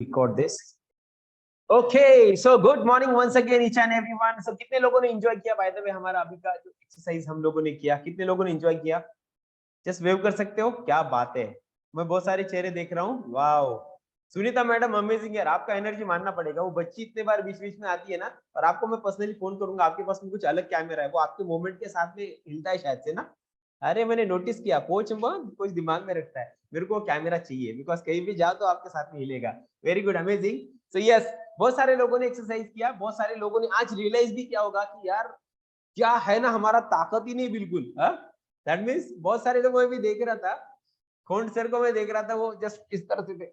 record this. Okay, so good morning once again each and everyone. So कितने लोगों ने enjoy किया by the way हमारा अभी का जो exercise हम लोगों ने किया, कितने लोगों ने enjoy किया? Just wave कर सकते हो? क्या बात है, मैं बहुत सारे चेहरे देख रहा हूँ. वाओ, सुनीता मैडम अमेजिंग यार, आपका एनर्जी मानना पड़ेगा. वो बच्ची इतने बार बीच बीच में आती है ना, और आपको मैं पर्सनली फोन करूंगा, आपके पास में कुछ अलग कैमरा है, वो आपके मोमेंट के साथ में हिलता है शायद से ना. अरे मैंने नोटिस किया, कोच कुछ दिमाग में रखता है, मेरे को कैमरा चाहिए बिकॉज कहीं भी जाओ तो आपके साथ में हिलेगा. Very good, amazing. So yes, बहुत सारे लोगों ने एक्सरसाइज किया, बहुत सारे लोगों ने आज रियलाइज भी किया होगा कि यार क्या है ना, हमारा ताकत ही नहीं बिल्कुल. दैट मीन्स बहुत सारे लोगों में भी देख रहा था, खोंड सर को मैं देख रहा था, वो जस्ट इस तरह से,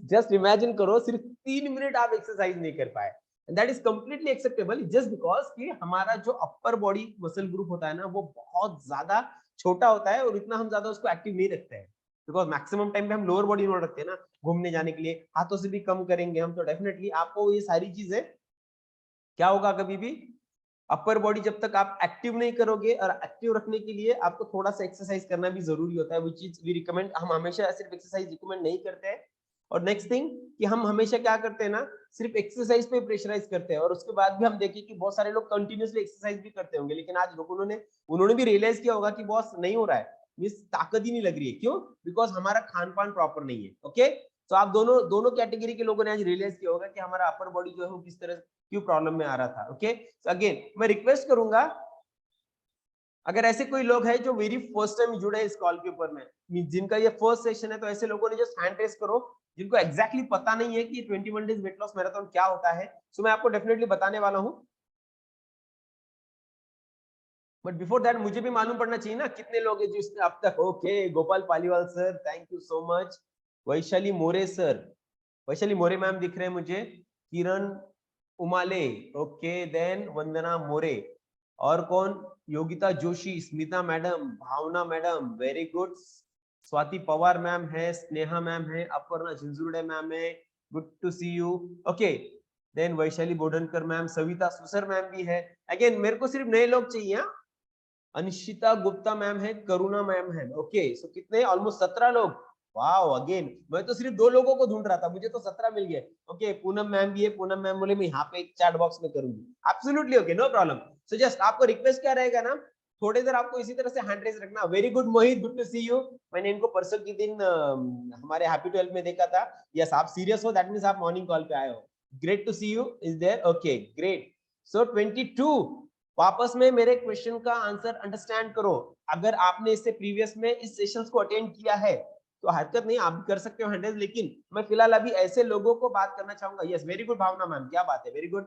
जस्ट इमेजिन करो सिर्फ 3 मिनट आप एक्सरसाइज नहीं कर पाए. That is completely acceptable just because कि हमारा जो अपर बॉडी मसल ग्रुप होता है ना, वो बहुत ज्यादा छोटा होता है और इतना हम ज्यादा उसको एक्टिव नहीं रखते हैं. बिकॉज मैक्सिमम टाइम पे हम लोअर बॉडी नोट रखते हैं ना, घूमने जाने के लिए हाथों से भी कम करेंगे हम, तो डेफिनेटली आपको ये सारी चीजें क्या होगा, कभी भी अपर बॉडी जब तक आप एक्टिव नहीं करोगे, और एक्टिव रखने के लिए आपको थोड़ा सा एक्सरसाइज करना भी जरूरी होता है, विच इज वी रिकमेंड. हम हमेशा सिर्फ एक्सरसाइज रिकमेंड नहीं करते हैं. और नेक्स्ट थिंग कि हम हमेशा क्या करते हैं ना, सिर्फ एक्सरसाइज पे प्रेशराइज करते हैं, और उसके बाद भी हम देखें कि बहुत सारे लोग कंटिन्यूअसली एक्सरसाइज भी करते होंगे, लेकिन आज लोगों ने उन्होंने भी रियलाइज किया होगा कि बॉस नहीं हो रहा है, मींस ताकत ही नहीं लग रही है. क्यों? बिकॉज हमारा खान पान प्रॉपर नहीं है. ओके, तो आप दोनों दोनों कैटेगरी के लोगों ने आज रियलाइज किया होगा कि हमारा अपर बॉडी जो है वो किस तरह क्यों प्रॉब्लम में आ रहा था. ओके, सो अगेन मैं रिक्वेस्ट करूंगा, अगर ऐसे कोई लोग हैं जो मेरी फर्स्ट टाइम जुड़े इस कॉल के ऊपर में, जिनका ये फर्स्ट सेशन है, तो ऐसे लोगों ने जस्ट हैंड रेस करो जिनको एग्जैक्टली पता नहीं है कि 21 डेज वेट लॉस मैराथन क्या होता है. सो मैं आपको डेफिनेटली बताने वाला हूं, बट बिफोर दैट मुझे भी मालूम पड़ना चाहिए ना कितने लोग हैं जो इसने अब तक. Okay, Gopal Paliwal sir, thank you so much. Vaishali more sir, Vaishali more ma'am दिख रहे हैं मुझे. किरण उमाले, ओके, देन वंदना मोरे, और कौन, Yogita Joshi, Smita madam, Bhavana madam, very good. Swati Pawar ma'am है, स्नेहा मैम है, अपर्णा झिंझुरडे मैम है, good to see you. Okay, then Vaishali Bodankar ma'am, Savita Susar ma'am भी है. अगेन मेरे को सिर्फ नए लोग चाहिए. अनिशिता गुप्ता मैम है, करुणा मैम है. ओके, सो कितने, ऑलमोस्ट 17 लोग. वाओ, अगेन मैं तो सिर्फ 2 लोगों को ढूंढ रहा था, मुझे तो 17 मिल गए. ओके, पूनम मैम भी है, पूनम मैम बोले मैं यहाँ पे एक चैट बॉक्स में करूंगी. Absolutely okay, no problem. So just आपको रिक्वेस्ट क्या रहेगा ना, थोड़ी देर आपको इसी तरह से हैंड रेज रखना. Very good Mohit, good to see you. मैंने इनको परसों के दिन हमारे हैप्पी 12 में देखा था. यस, आप सीरियस हो, दैट मींस आप मॉर्निंग कॉल पे आए हो. Great to see you, is there. Okay, great. So 22, वापस में मेरे क्वेश्चन का आंसर अंडरस्टैंड करो. अगर आपने इससे प्रीवियस में इस सेशंस को अटेंड किया है तो हरकत नहीं, आप भी कर सकते हो हैंडल, लेकिन मैं फिलहाल अभी ऐसे लोगों को बात करना चाहूंगा. यस, वेरी गुड भावना मैम, क्या बात है, वेरी गुड.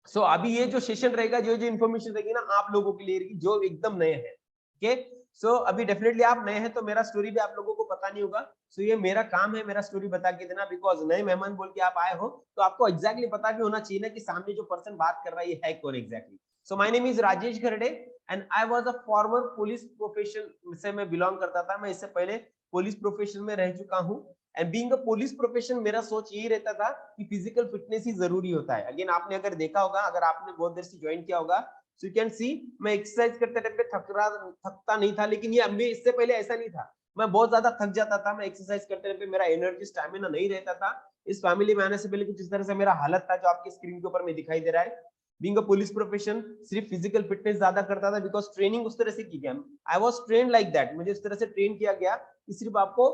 सो अभी ये जो सेशन रहेगा, जो जो इन्फॉर्मेशन रहेगी ना, आप लोगों के लिए रहेगी जो एकदम नए हैं. ओके, सो अभी डेफिनेटली आप नए हैं तो मेरा स्टोरी भी आप लोगों को पता नहीं होगा. सो ये मेरा काम है, मेरा स्टोरी बता के देना, बिकॉज नए मेहमान बोल के आप आए हो तो आपको एग्जैक्टली पता भी होना चाहिए ना कि सामने जो पर्सन बात कर रहा है ये है कौन exactly. So my name is Rajesh Gharde and I was a former police profession से मैं बिलोंग करता था. मैं इससे पहले पुलिस प्रोफेशन में रह चुका हूँ. And being a police profession, मेरा सोच यही रहता था कि फिजिकल फिटनेस ही जरूरी होता है. अगेन आपने अगर देखा होगा, अगर आपने बहुत देर से ज्वाइन किया होगा, सो यू कैन सी मैं एक्सरसाइज करते टाइम पे थकता नहीं था. लेकिन ये अभी इससे पहले ऐसा नहीं था, मैं बहुत ज्यादा थक जाता था. मैं एक्सरसाइज करते टाइम पे मेरा एनर्जी स्टैमिना नहीं रहता था. इस फैमिली में आने से पहले कुछ इस तरह से मेरा हालत था जो आपकी स्क्रीन के ऊपर में दिखाई दे रहा है. बीइंग अ पुलिस प्रोफेशन, सिर्फ फिजिकल फिटनेस ज्यादा करता था बिकॉज ट्रेनिंग उस तरह से की गया. I was train like that, मुझे इस तरह से ट्रेन किया गया कि सिर्फ आपको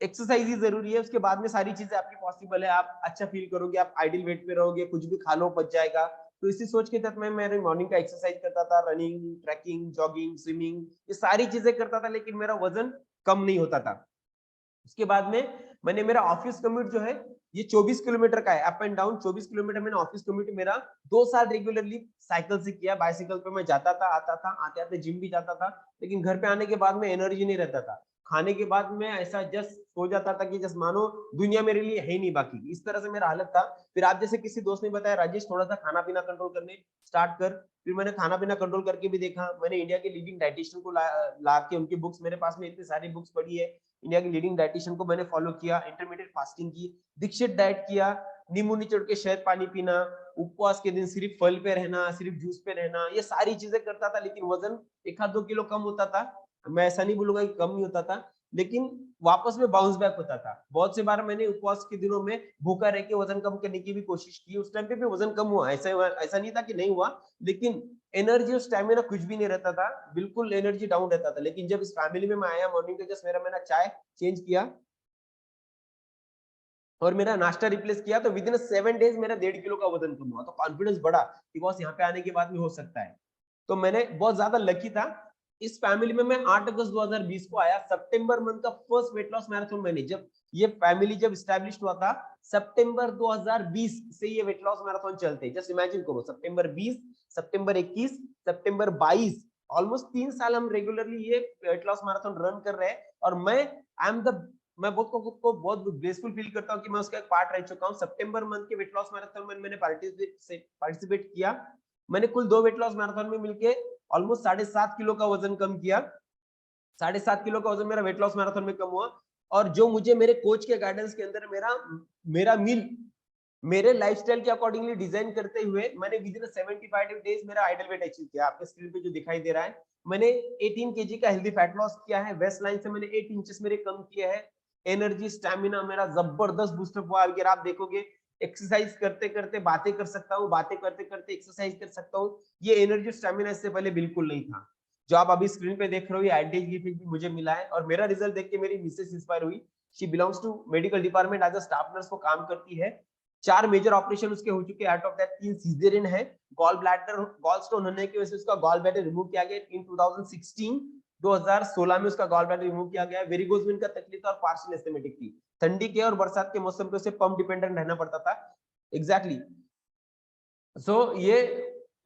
एक्सरसाइज ही जरूरी है, उसके बाद में सारी चीजें आपकी पॉसिबल है. आप अच्छा फील करोगे, आप आइडियल वेट पे रहोगे, कुछ भी खा लो पच जाएगा. तो इसी सोच के तहत मैं मेरे मॉर्निंग का एक्सरसाइज करता था, रनिंग, ट्रैकिंग, जॉगिंग, स्विमिंग, ये सारी चीजें करता था, लेकिन मेरा वजन कम नहीं होता था. उसके बाद में मैंने मेरा ऑफिस कम्यूट जो है ये 24 किलोमीटर का है, अप एंड डाउन 24 किलोमीटर मैंने ऑफिस कम्यूट मेरा 2 साल रेगुलरली साइकिल से किया. बाइसिकल पे मैं जाता था, आता था, आते आते जिम भी जाता था. लेकिन घर पे आने के बाद में एनर्जी नहीं रहता था. खाने के बाद में ऐसा जस्ट सो जाता था कि जस्ट मानो दुनिया मेरे लिए है ही नहीं बाकी, इस तरह से मेरा हालत था. फिर आप जैसे किसी दोस्त ने बताया, राजेश थोड़ा सा खाना पीना कंट्रोल करने स्टार्ट कर. फिर मैंने खाना पीना कंट्रोल करके भी देखा. मैंने इंडिया के लीडिंग डाइटिशियन को ला के उनकी बुक्स, मेरे पास में इतनी सारी बुक्स पढ़ी है, इंडिया की लीडिंग डाइटिशियन को मैंने फॉलो किया. इंटरमीडिएट फास्टिंग की, दीक्षित डाइट किया, नींबू निचोड़ के शहद पानी पीना, उपवास के दिन सिर्फ फल पे रहना, सिर्फ जूस पे रहना, ये सारी चीजें करता था. लेकिन वजन 1-2 किलो कम होता था. मैं ऐसा नहीं बोलूंगा कि कम नहीं होता था, लेकिन वापस में बाउंस बैक होता था। बहुत से बार मैंने उपवास के दिनों में भूखा रह के वजन कम करने की भी कोशिश की, उस टाइम पे भी वजन कम हुआ, ऐसा नहीं था कि नहीं हुआ, लेकिन एनर्जी और स्टैमिना कुछ भी नहीं रहता था, बिल्कुल एनर्जी डाउन रहता था। लेकिन जब इस फैमिली में मैं आया, मॉर्निंग का जस्ट मैंने चाय चेंज किया और मेरा नाश्ता रिप्लेस किया, तो विद इन 7 डेज मेरा 1.5 किलो का वजन कम हुआ। तो कॉन्फिडेंस बढ़ा कि बॉस यहाँ पे आने के बाद भी हो सकता है। तो मैंने बहुत ज्यादा लकी था। इस फैमिली में मैं 8 अगस्त 2020 को आया, सितंबर मंथ का फर्स्ट वेट लॉस मैराथन मैंने, जब ये फैमिली जब स्टैब्लिश हुआ था, सितंबर 2020 से ये वेट लॉस मैराथन चलते। जस्ट इमेजिन करो, सितंबर 20, सितंबर 21, सितंबर 22, ऑलमोस्ट 3 साल हम रेगुलरली ये वेट लॉस मैराथन रन कर रहे हैं। और मैं बहुत ग्रेसफुल फील करता हूँ कि मैं उसका एक पार्ट रह चुका हूँ। सितंबर मंथ के वेट लॉस मैराथन में मैंने पार्टिसिपेट किया। मैंने कुल 2 वेट लॉस मैराथन में मिलके ऑलमोस्ट 7.5 किलो का वजन कम किया। 7.5 किलो का वजन मेरा वेट लॉस मैराथन में कम हुआ। और जो मुझे मेरे कोच के गाइडेंस के अंदर मेरा मील मेरे लाइफस्टाइल के अकॉर्डिंगली डिजाइन करते हुए मैंने विद इन 75 डेज मेरा आइडल वेट अचीव किया। आपके स्क्रीन पे जो दिखाई दे रहा है, मैंने 18 केजी का हेल्दी फैट लॉस किया है। वेस्ट लाइन से मैंने 8 इंचेस मेरे कम किए हैं। एनर्जी स्टैमिना मेरा जबरदस्त बूस्टअप हुआ। अगर आप देखोगे, एक्सरसाइज करते करते बातें कर सकता हूँ, बातें करते करते एक्सरसाइज कर सकता हूँ। ये एनर्जी स्टैमिना इससे पहले बिल्कुल नहीं था। जो आप अभी स्क्रीन पे देख रहे हो, ये एडवांटेज गिफ्ट भी मुझे मिला है। और मेरा रिजल्ट देख के मेरी मिसेस इंस्पायर हुई। She belongs to medical department, as a staff nurse वो काम करती है। 4 मेजर ऑपरेशन उसके हो चुके हैं, आउट ऑफ दैट 3 सीजरियन है। गॉल स्टोन होने की वजह से उसका गॉल ब्लैडर रिमूव किया गया इन 2016 में उसका गॉल ब्लैडर रिमूव किया गया। वेरिकोज वेन का तकलीफ और पार्शियल एस्थेमेटिक थी। ठंडी के और बरसात के मौसम पे उसे पंप डिपेंडेंट रहना पड़ता था। एग्जैक्टली ये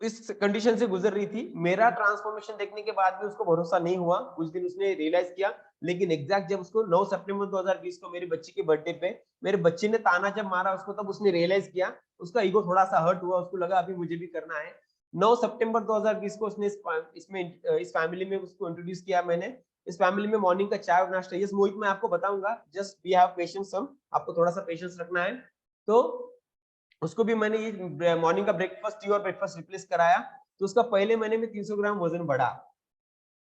इस कंडीशन से गुजर रही थी। मेरा ट्रांसफॉर्मेशन देखने के बाद भी उसको भरोसा नहीं हुआ। कुछ दिन उसने रियलाइज किया, लेकिन एग्जैक्ट जब उसको 9 सितंबर 2020 को मेरी बच्ची के बर्थडे पे मेरे बच्चे ने ताना जब मारा उसको, तब उसने रियलाइज किया। उसका ईगो थोड़ा सा हर्ट हुआ, उसको लगा अभी मुझे भी करना है। 9 सितंबर 2020 को उसने इस फैमिली में उसको इंट्रोड्यूस किया मैंने। इस फैमिली में मॉर्निंग का चाय और नाश्ता, यस मोहित मैं आपको बताऊंगा, जस्ट वी हैव पेशेंस, सम आपको थोड़ा सा पेशेंस रखना है। तो उसको भी मैंने ये मॉर्निंग का ब्रेकफास्ट, टी और ब्रेकफास्ट रिप्लेस कराया। तो उसका पहले महीने में 300 ग्राम वजन बढ़ा।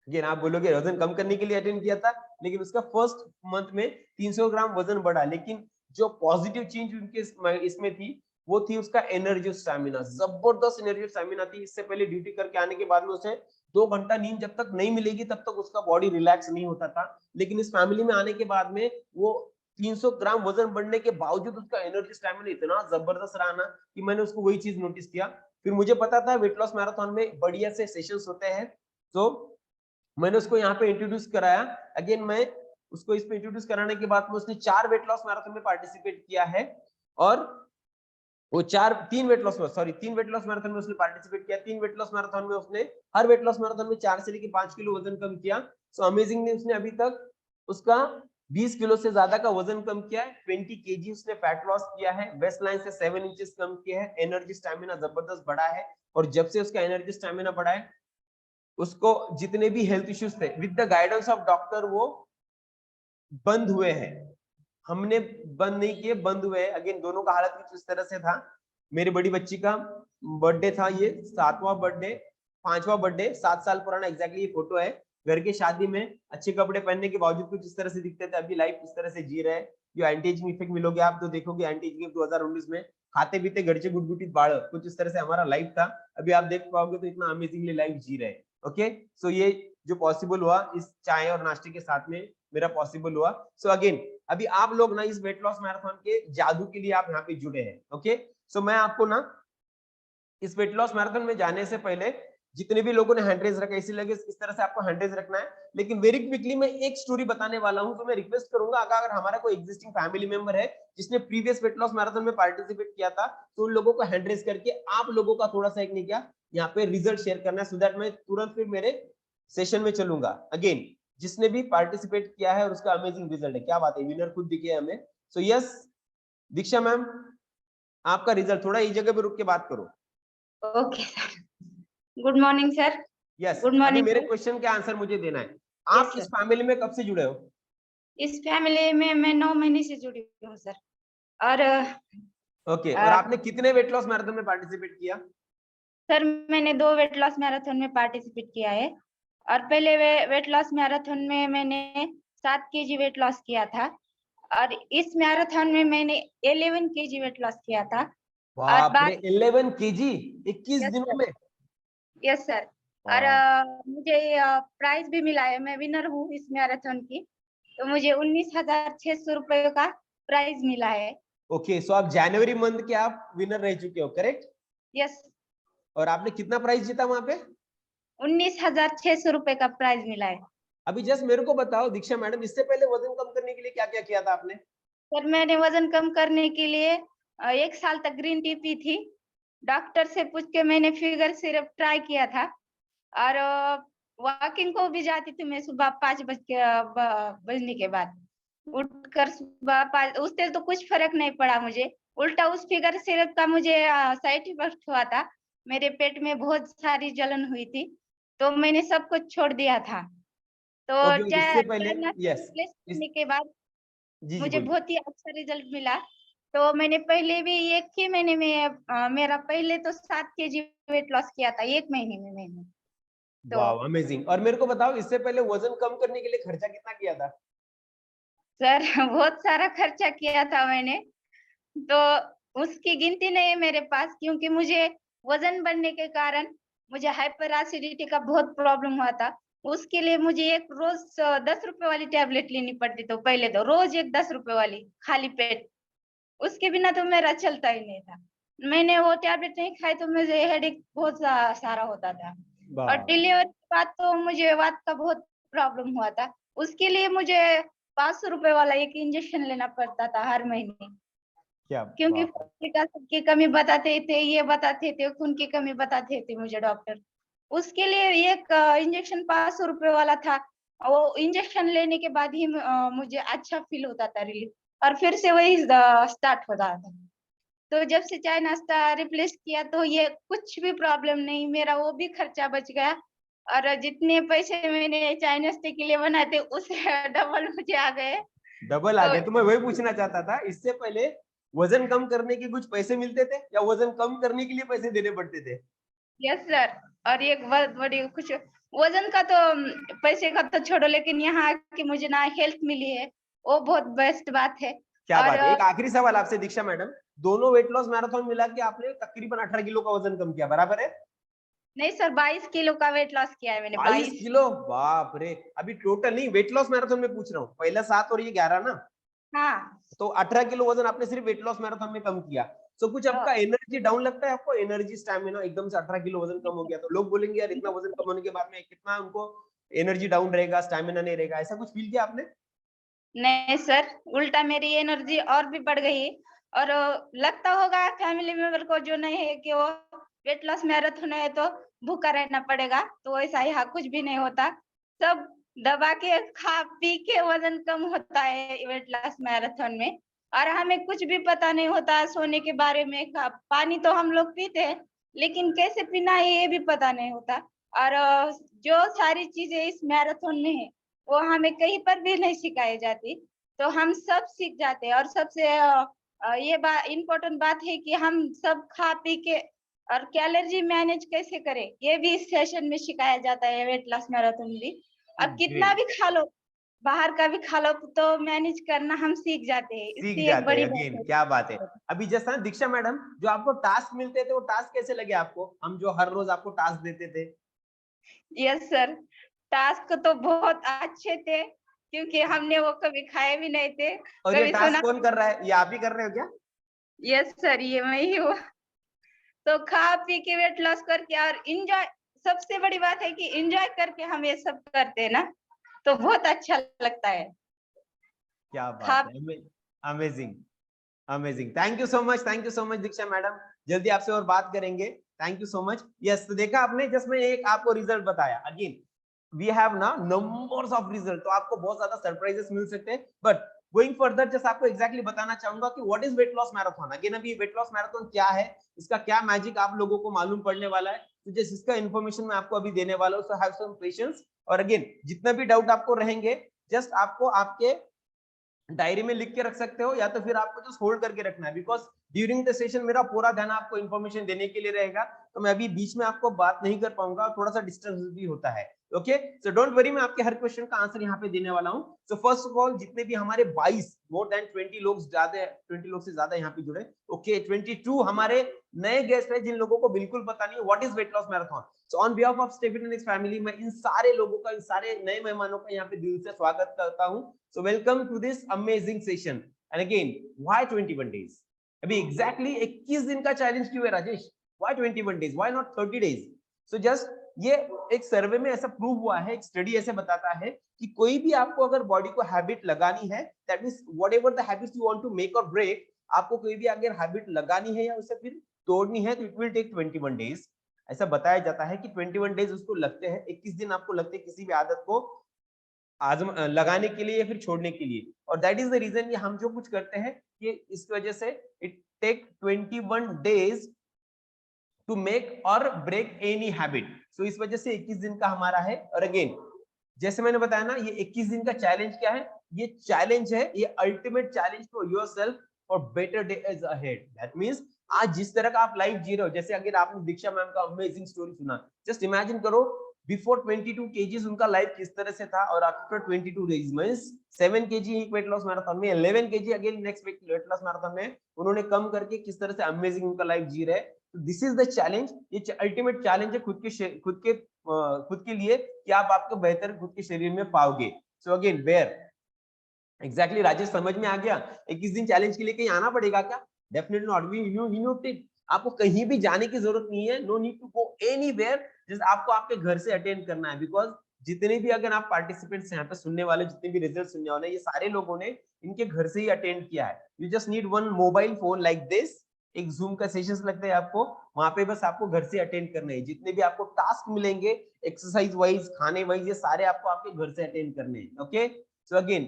ये आप बोलोगे वजन कम करने के लिए अटेंड किया था, लेकिन उसका फर्स्ट मंथ में 300 ग्राम वजन बढ़ा। लेकिन जो पॉजिटिव चेंज उनके इसमें थी, वो थी उसका एनर्जी स्टैमिना। जबरदस्त एनर्जी स्टैमिना थी। इससे पहले ड्यूटी करके आने के बाद में उसे 2 घंटा नींद जब तक नहीं मिलेगी तब तक उसका बॉडी रिलैक्स नहीं होता था। लेकिन इस फैमिली में आने के बाद में वो 300 ग्राम वजन बढ़ने के बावजूद उसका एनर्जी स्टैमिना इतना जबरदस्त रहा ना, कि मैंने उसको वही चीज नोटिस किया। फिर मुझे पता था वेट लॉस मैराथन में बढ़िया से सेशंस होते हैं, तो मैंने उसको यहाँ पे इंट्रोड्यूस कराया। अगेन मैं उसको इस पे इंट्रोड्यूस कराने के बाद में उसने 4 वेट लॉस मैराथन में पार्टिसिपेट किया है। और वो 3 वेट लॉस मैराथन में उसने पार्टिसिपेट किया। 3 वेट लॉस मैराथन में उसने हर वेट लॉस मैराथन में 4 से लेकर 5 किलो वजन कम किया। सो अमेजिंगली उसने अभी तक उसका 20 किलो से ज्यादा का वजन कम किया है। 20 केजी उसने फैट लॉस किया है। वेस्ट लाइन से 7 इंचेस कम किया है। एनर्जी स्टैमिना जबरदस्त बढ़ा है। और जब से उसका एनर्जी स्टैमिना बढ़ा है, उसको जितने भी हेल्थ इश्यूज थे with the guidance of doctor वो बंद हुए हैं। हमने बंद नहीं किए, बंद हुए हैं। अगेन दोनों का हालत कुछ इस तरह से था। मेरी बड़ी बच्ची का बर्थडे था, ये 7वां बर्थडे, 5वां बर्थडे, 7 साल पुराना एग्जैक्टली ये फोटो है। घर की शादी में अच्छे कपड़े पहनने के बावजूद कुछ इस तरह से दिखते थे। अभी लाइफ इस तरह से जी रहे हैं। जो एंटी एजिंग इफेक्ट मिलोगे आप तो देखोगे एंटी एजिंग 2019 में खाते पीते घरचे गुटगुटीत बाळ, कुछ इस तरह से हमारा लाइफ था। अभी आप देख पाओगे तो इतना अमेजिंगली लाइफ जी रहे हैं। ओके, सो ये जो पॉसिबल हुआ इस चाय और नाश्ते के साथ में मेरा पॉसिबल हुआ। सो अगेन अभी आप लोग ना इस वेट लॉस मैराथन के जादू के लिए आप यहाँ पे जुड़े हैं। ओके, सो मैं आपको ना इस वेट लॉस मैराथन में जाने से पहले जितने भी लोगों ने हैंड रेज रखा है, इसी लगे इस तरह से आपको हैंड रेज रखना है। लेकिन वेरी क्विकली मैं एक स्टोरी बताने वाला हूं, तो मैं रिक्वेस्ट करूंगा अगर हमारा कोई एग्जिस्टिंग फैमिली मेंबर है जिसने प्रीवियस वेट लॉस मैराथन में पार्टिसिपेट किया था, तो उन लोगों को हैंड रेज करके आप लोगों का थोड़ा सा एक नहीं क्या यहाँ पे रिजल्ट शेयर करना है, सो दैट मैं तुरंत फिर मेरे सेशन में चलूंगा। अगेन जिसने भी पार्टिसिपेट किया है और उसका अमेजिंग रिजल्ट है, क्या बात है, विनर खुद दिखे हमें। सो यस दीक्षा मैम, आपका रिजल्ट, थोड़ा इस जगह पे रुक के बात करो। Okay sir, good morning sir. Yes, good अभी मॉर्निंग मेरे सर। क्वेश्चन के आंसर मुझे देना है। आप यस इस सर, फैमिली में कब से जुड़े हो? इस फैमिली में मैं 9 महीने से जुड़ी हूँ सर। और ओके, और आपने कितने वेट लॉस मैराथन में पार्टिसिपेट किया? सर मैंने 2 वेट लॉस मैराथन में पार्टिसिपेट किया है। और पहले वेट लॉस मैराथन में मैंने 7 केजी वेट लॉस किया था और इस मैराथन में मैंने 11 केजी वेट लॉस किया था। और बाप रे, 11 केजी 21 यस दिनों सर, में। Yes sir. और वाह। मुझे प्राइज भी मिला है, मैं विनर हूँ इस मैराथन की। तो मुझे 19,600 रुपए का प्राइज मिला है। ओके, सो आप जनवरी मंथ के आप विनर रह चुके हो, करेक्ट? यस, और आपने कितना प्राइस जीता वहां पे? 19,600 रुपए का प्राइज मिला है। अभी जस्ट मेरे को बताओ दीक्षा मैडम, इससे पहले वजन कम करने के लिए क्या क्या किया था आपने? सर मैंने वजन कम करने के लिए 1 साल तक ग्रीन टी पी थी। डॉक्टर से पूछ के मैंने फिगर सिर्फ ट्राई किया था और वॉकिंग को भी जाती थी मैं सुबह 5 बजने के बाद। उठकर सुबह 5, उससे तो कुछ फर्क नहीं पड़ा मुझे। उल्टा उस फिगर सिरप का मुझे साइड इफेक्ट हुआ था। मेरे पेट में बहुत सारी जलन हुई थी, तो मैंने सब कुछ छोड़ दिया था। तो ओके, इससे चाय पहले, चाय नाश्ता यस, रिप्लेस इस, करने के बाद जी जी मुझे बोलिए। बहुत ही अच्छा रिजल्ट मिला। तो मैंने पहले भी 1 ही महीने में मेरा पहले तो 7 केजी वेट लॉस किया था 1 महीने में मैंने। तो वाह, अमेजिंग। और मेरे को बताओ, इससे पहले वजन कम करने के लिए खर्चा कितना किया था? सर बहुत सारा खर्चा किया था मैंने, तो उसकी गिनती नहीं है मेरे पास, क्योंकि मुझे वजन बढ़ने के कारण मुझे हाइपर एसिडिटी का बहुत प्रॉब्लम हुआ था। उसके लिए मुझे एक रोज 10 रुपए वाली टैबलेट लेनी पड़ती, तो पहले तो रोज एक 10 रुपए वाली खाली पेट। उसके बिना तो मेरा चलता ही नहीं था। मैंने वो टैबलेट नहीं खाई तो मुझे हेडेक बहुत सारा होता था। और वाह, डिलीवरी के बाद तो मुझे वात का बहुत प्रॉब्लम हुआ था। उसके लिए मुझे 500 रुपए वाला एक इंजेक्शन लेना पड़ता था हर महीने, क्या क्योंकि बात है। फोलिक एसिड की कमी बताते थे, ये बताते थे, खून की कमी बताते थे मुझे डॉक्टर। उसके लिए एक इंजेक्शन 500 रुपए वाला था। वो इंजेक्शन लेने के बाद ही मुझे अच्छा फील होता था, रिलीफ। और फिर से वही स्टार्ट होता था। तो जब से चाय नाश्ता रिप्लेस किया तो ये कुछ भी प्रॉब्लम नहीं, मेरा वो भी खर्चा बच गया। और जितने पैसे मैंने चाय नाश्ते के लिए बनाए थे उससे डबल मुझे आ गए। डबल आ तो गए? तो मैं वही पूछना चाहता था, इससे पहले वजन कम करने के कुछ पैसे मिलते थे या वजन कम करने के लिए पैसे देने पड़ते थे? Yes sir. और एक बहुत बड़ी कुछ वजन का तो पैसे का तो छोड़ो, लेकिन यहाँ की मुझे ना हेल्थ मिली है, वो बहुत बेस्ट बात है। क्या और बात है। एक आखिरी सवाल आपसे दीक्षा मैडम, दोनों वेट लॉस मैराथन मिला के आपने तकरीबन 18 किलो का वजन कम किया, बराबर है? नहीं सर, 22 किलो का वेट लॉस किया है मैंने, 22 22। किलो बाप रे। अभी टोटल नहीं, वेट लॉस मैराथन में पूछ रहा हूँ, पहला 7 और ये 11 ना। हाँ। तो 18 किलो वजन आपने सिर्फ वेट लॉस मैराथन में कम किया। सो कुछ आपका एनर्जी डाउन लगता है आपको? एनर्जी स्टैमिना एकदम से 18 किलो वजन कम हो गया तो लोग बोलेंगे यार इतना वजन कम होने के बाद में कितना उनको एनर्जी डाउन रहेगा, स्टैमिना नहीं रहेगा, ऐसा कुछ फील किया आपने? नहीं सर, उल्टा मेरी एनर्जी और भी बढ़ गई। और लगता होगा फैमिली मेंबर को जो नहीं है कि वो वेट लॉस मैराथन है तो भूखा रहना पड़ेगा, तो ऐसा यहाँ कुछ भी नहीं होता। सब दबा के खा पी के वजन कम होता है वेट लॉस मैराथन में। और हमें कुछ भी पता नहीं होता सोने के बारे में। पानी तो हम लोग पीते हैं, लेकिन कैसे पीना है ये भी पता नहीं होता। और जो सारी चीजें इस मैराथन में है वो हमें कहीं पर भी नहीं सिखाई जाती, तो हम सब सीख जाते हैं। और सबसे ये इम्पोर्टेंट बात है कि हम सब खा पी के और कैलोरी मैनेज कैसे करें ये भी इस सेशन में सिखाया जाता है वेट लॉस मैराथन में। अब कितना ग्रेट, भी खा लो, बाहर का भी खा लो, तो मैनेज करना हम सीख जाते हैं, सीख इसकी एक जाते हैं। बड़ी अगेन बात क्या बात है। है। अभी जैसा दीक्षा मैडम, जो आपको टास्क मिलते थे वो टास्क कैसे लगे आपको, हम जो हर रोज आपको टास्क देते थे? यस सर, टास्क तो बहुत अच्छे थे, क्योंकि हमने वो कभी खाए भी नहीं थे, और ये कभी टास्क सुना। कौन कर रहा है, ये आप ही कर रहे हो क्या? यस सर, ये मैं ही हूँ। तो खा पी के वेट लॉस करके और इंजॉय, सबसे बड़ी बात है कि इंजॉय करके हम ये सब करते हैं ना, तो बहुत अच्छा लगता है। क्या खा बात है, amazing, amazing. Thank you so much, thank you so much Diksha madam. जल्दी आपसे और बात करेंगे। Thank you so much. Yes, तो देखा आपने, जस्ट मैं एक आपको रिजल्ट बताया। अगेन वी हैव ना नंबर्स ऑफ रिजल्ट, तो आपको बहुत ज्यादा सरप्राइजेस मिल सकते हैं। बट गोइंग फर्दर जस्ट आपको एग्जैक्टली बताना चाहूंगा कि what is weight loss marathon. Again अभी वेट लॉस मैराथन क्या है, इसका क्या मैजिक आप लोगों को मालूम पड़ने वाला है, तो जस्ट इसका इन्फॉर्मेशन मैं आपको अभी देने वाला हूं। So have some patience. और अगेन जितना भी डाउट आपको रहेंगे, जस्ट आपको आपके डायरी में लिख के रख सकते हो, या तो फिर आपको जस्ट होल्ड करके रखना है, बिकॉज ड्यूरिंग द सेशन मेरा पूरा ध्यान आपको इन्फॉर्मेशन देने के लिए रहेगा, तो मैं अभी बीच में आपको बात नहीं कर पाऊंगा, थोड़ा सा डिस्टर्बेंस भी होता है। ओके, सो डोंट वरी, मैं आपके हर क्वेश्चन का आंसर यहाँ पे देने वाला हूँ। सो फर्स्ट ऑफ ऑल, जितने भी हमारे 22 मोर देन 20 लोग ज्यादा 20 लोग से ज्यादा यहाँ पे जुड़े। ओके, 22 हमारे नए गेस्ट है जिन लोगों को बिल्कुल पता नहीं what is weight loss marathon. So on behalf of Stephen and his family, मैं इन सारे लोगों का, इन सारे नए मेहमानों का यहाँ पे दिल से स्वागत करता हूँ। So welcome to this amazing session. And again, why 21 days? अभी एग्जैक्टली 21 दिन का चैलेंज क्यों है Rajesh? Why 21 days, why not 30 days? So just ये एक सर्वे में ऐसा प्रूव हुआ है, एक स्टडी ऐसे बताता है कि कोई भी आपको अगर बॉडी को हैबिट लगानी है, that means whatever the habits you want to make और ब्रेक, आपको कोई भी अगर हैबिट लगानी है या उसे फिर तोड़नी है, तो इट विल टेक 21 डेज। ऐसा बताया जाता है कि 21 डेज उसको लगते हैं, 21 दिन आपको लगते हैं किसी भी आदत को आजम लगाने के लिए या फिर छोड़ने के लिए। और दैट इज द रीजन, ये हम जो कुछ करते हैं ये इस वजह से it take 21 days to make और ब्रेक एनी हैबिट। सो इस वजह से 21 दिन का हमारा है। और अगेन, जैसे मैंने बताया ना, ये 21 दिन का चैलेंज क्या है? ये चैलेंज है, ये ultimate challenge for yourself for better days ahead. That means आज जिस तरह का आप लाइफ जी रहे हो, जैसे अगर आपने दीक्षा मैम का अमेजिंग स्टोरी सुना, जस्ट इमेजिन करो बिफोर 22 केजीज उनका लाइफ किस तरह से था, और आफ्टर 22 डेज मींस 7 केजी एक वेट लॉस मैराथन में, 11 KG again next wait loss marathon में उन्होंने कम करके किस तरह से अमेजिंग उनका लाइफ जी रहे। दिस इज द चैलेंज, ये अल्टीमेट चैलेंज है खुद के लिए कि आप आपको बेहतर खुद के शरीर में पाओगे। So again, where exactly Rajesh, समझ में आ गया? 21 दिन चैलेंज के लिए कहीं आना पड़ेगा क्या? Definitely not. We you know it, आपको कहीं भी जाने की जरूरत नहीं है। No need to go anywhere, just आपको आपके घर से अटेंड करना है। बिकॉज जितने भी अगर आप पार्टिसिपेंट्स यहाँ पे सुनने वाले, जितने भी रिजल्ट सुनने वाले, ये सारे लोगों ने इनके घर से ही अटेंड किया है। You just need one mobile phone like this, एक जूम का सेशंस लगता है आपको, वहां पे बस आपको घर से अटेंड करने हैं। जितने भी आपको टास्क मिलेंगे एक्सरसाइज वाइज, खाने वाइज, ये सारे आपको आपके घर से अटेंड करने हैं। ओके, सो अगेन,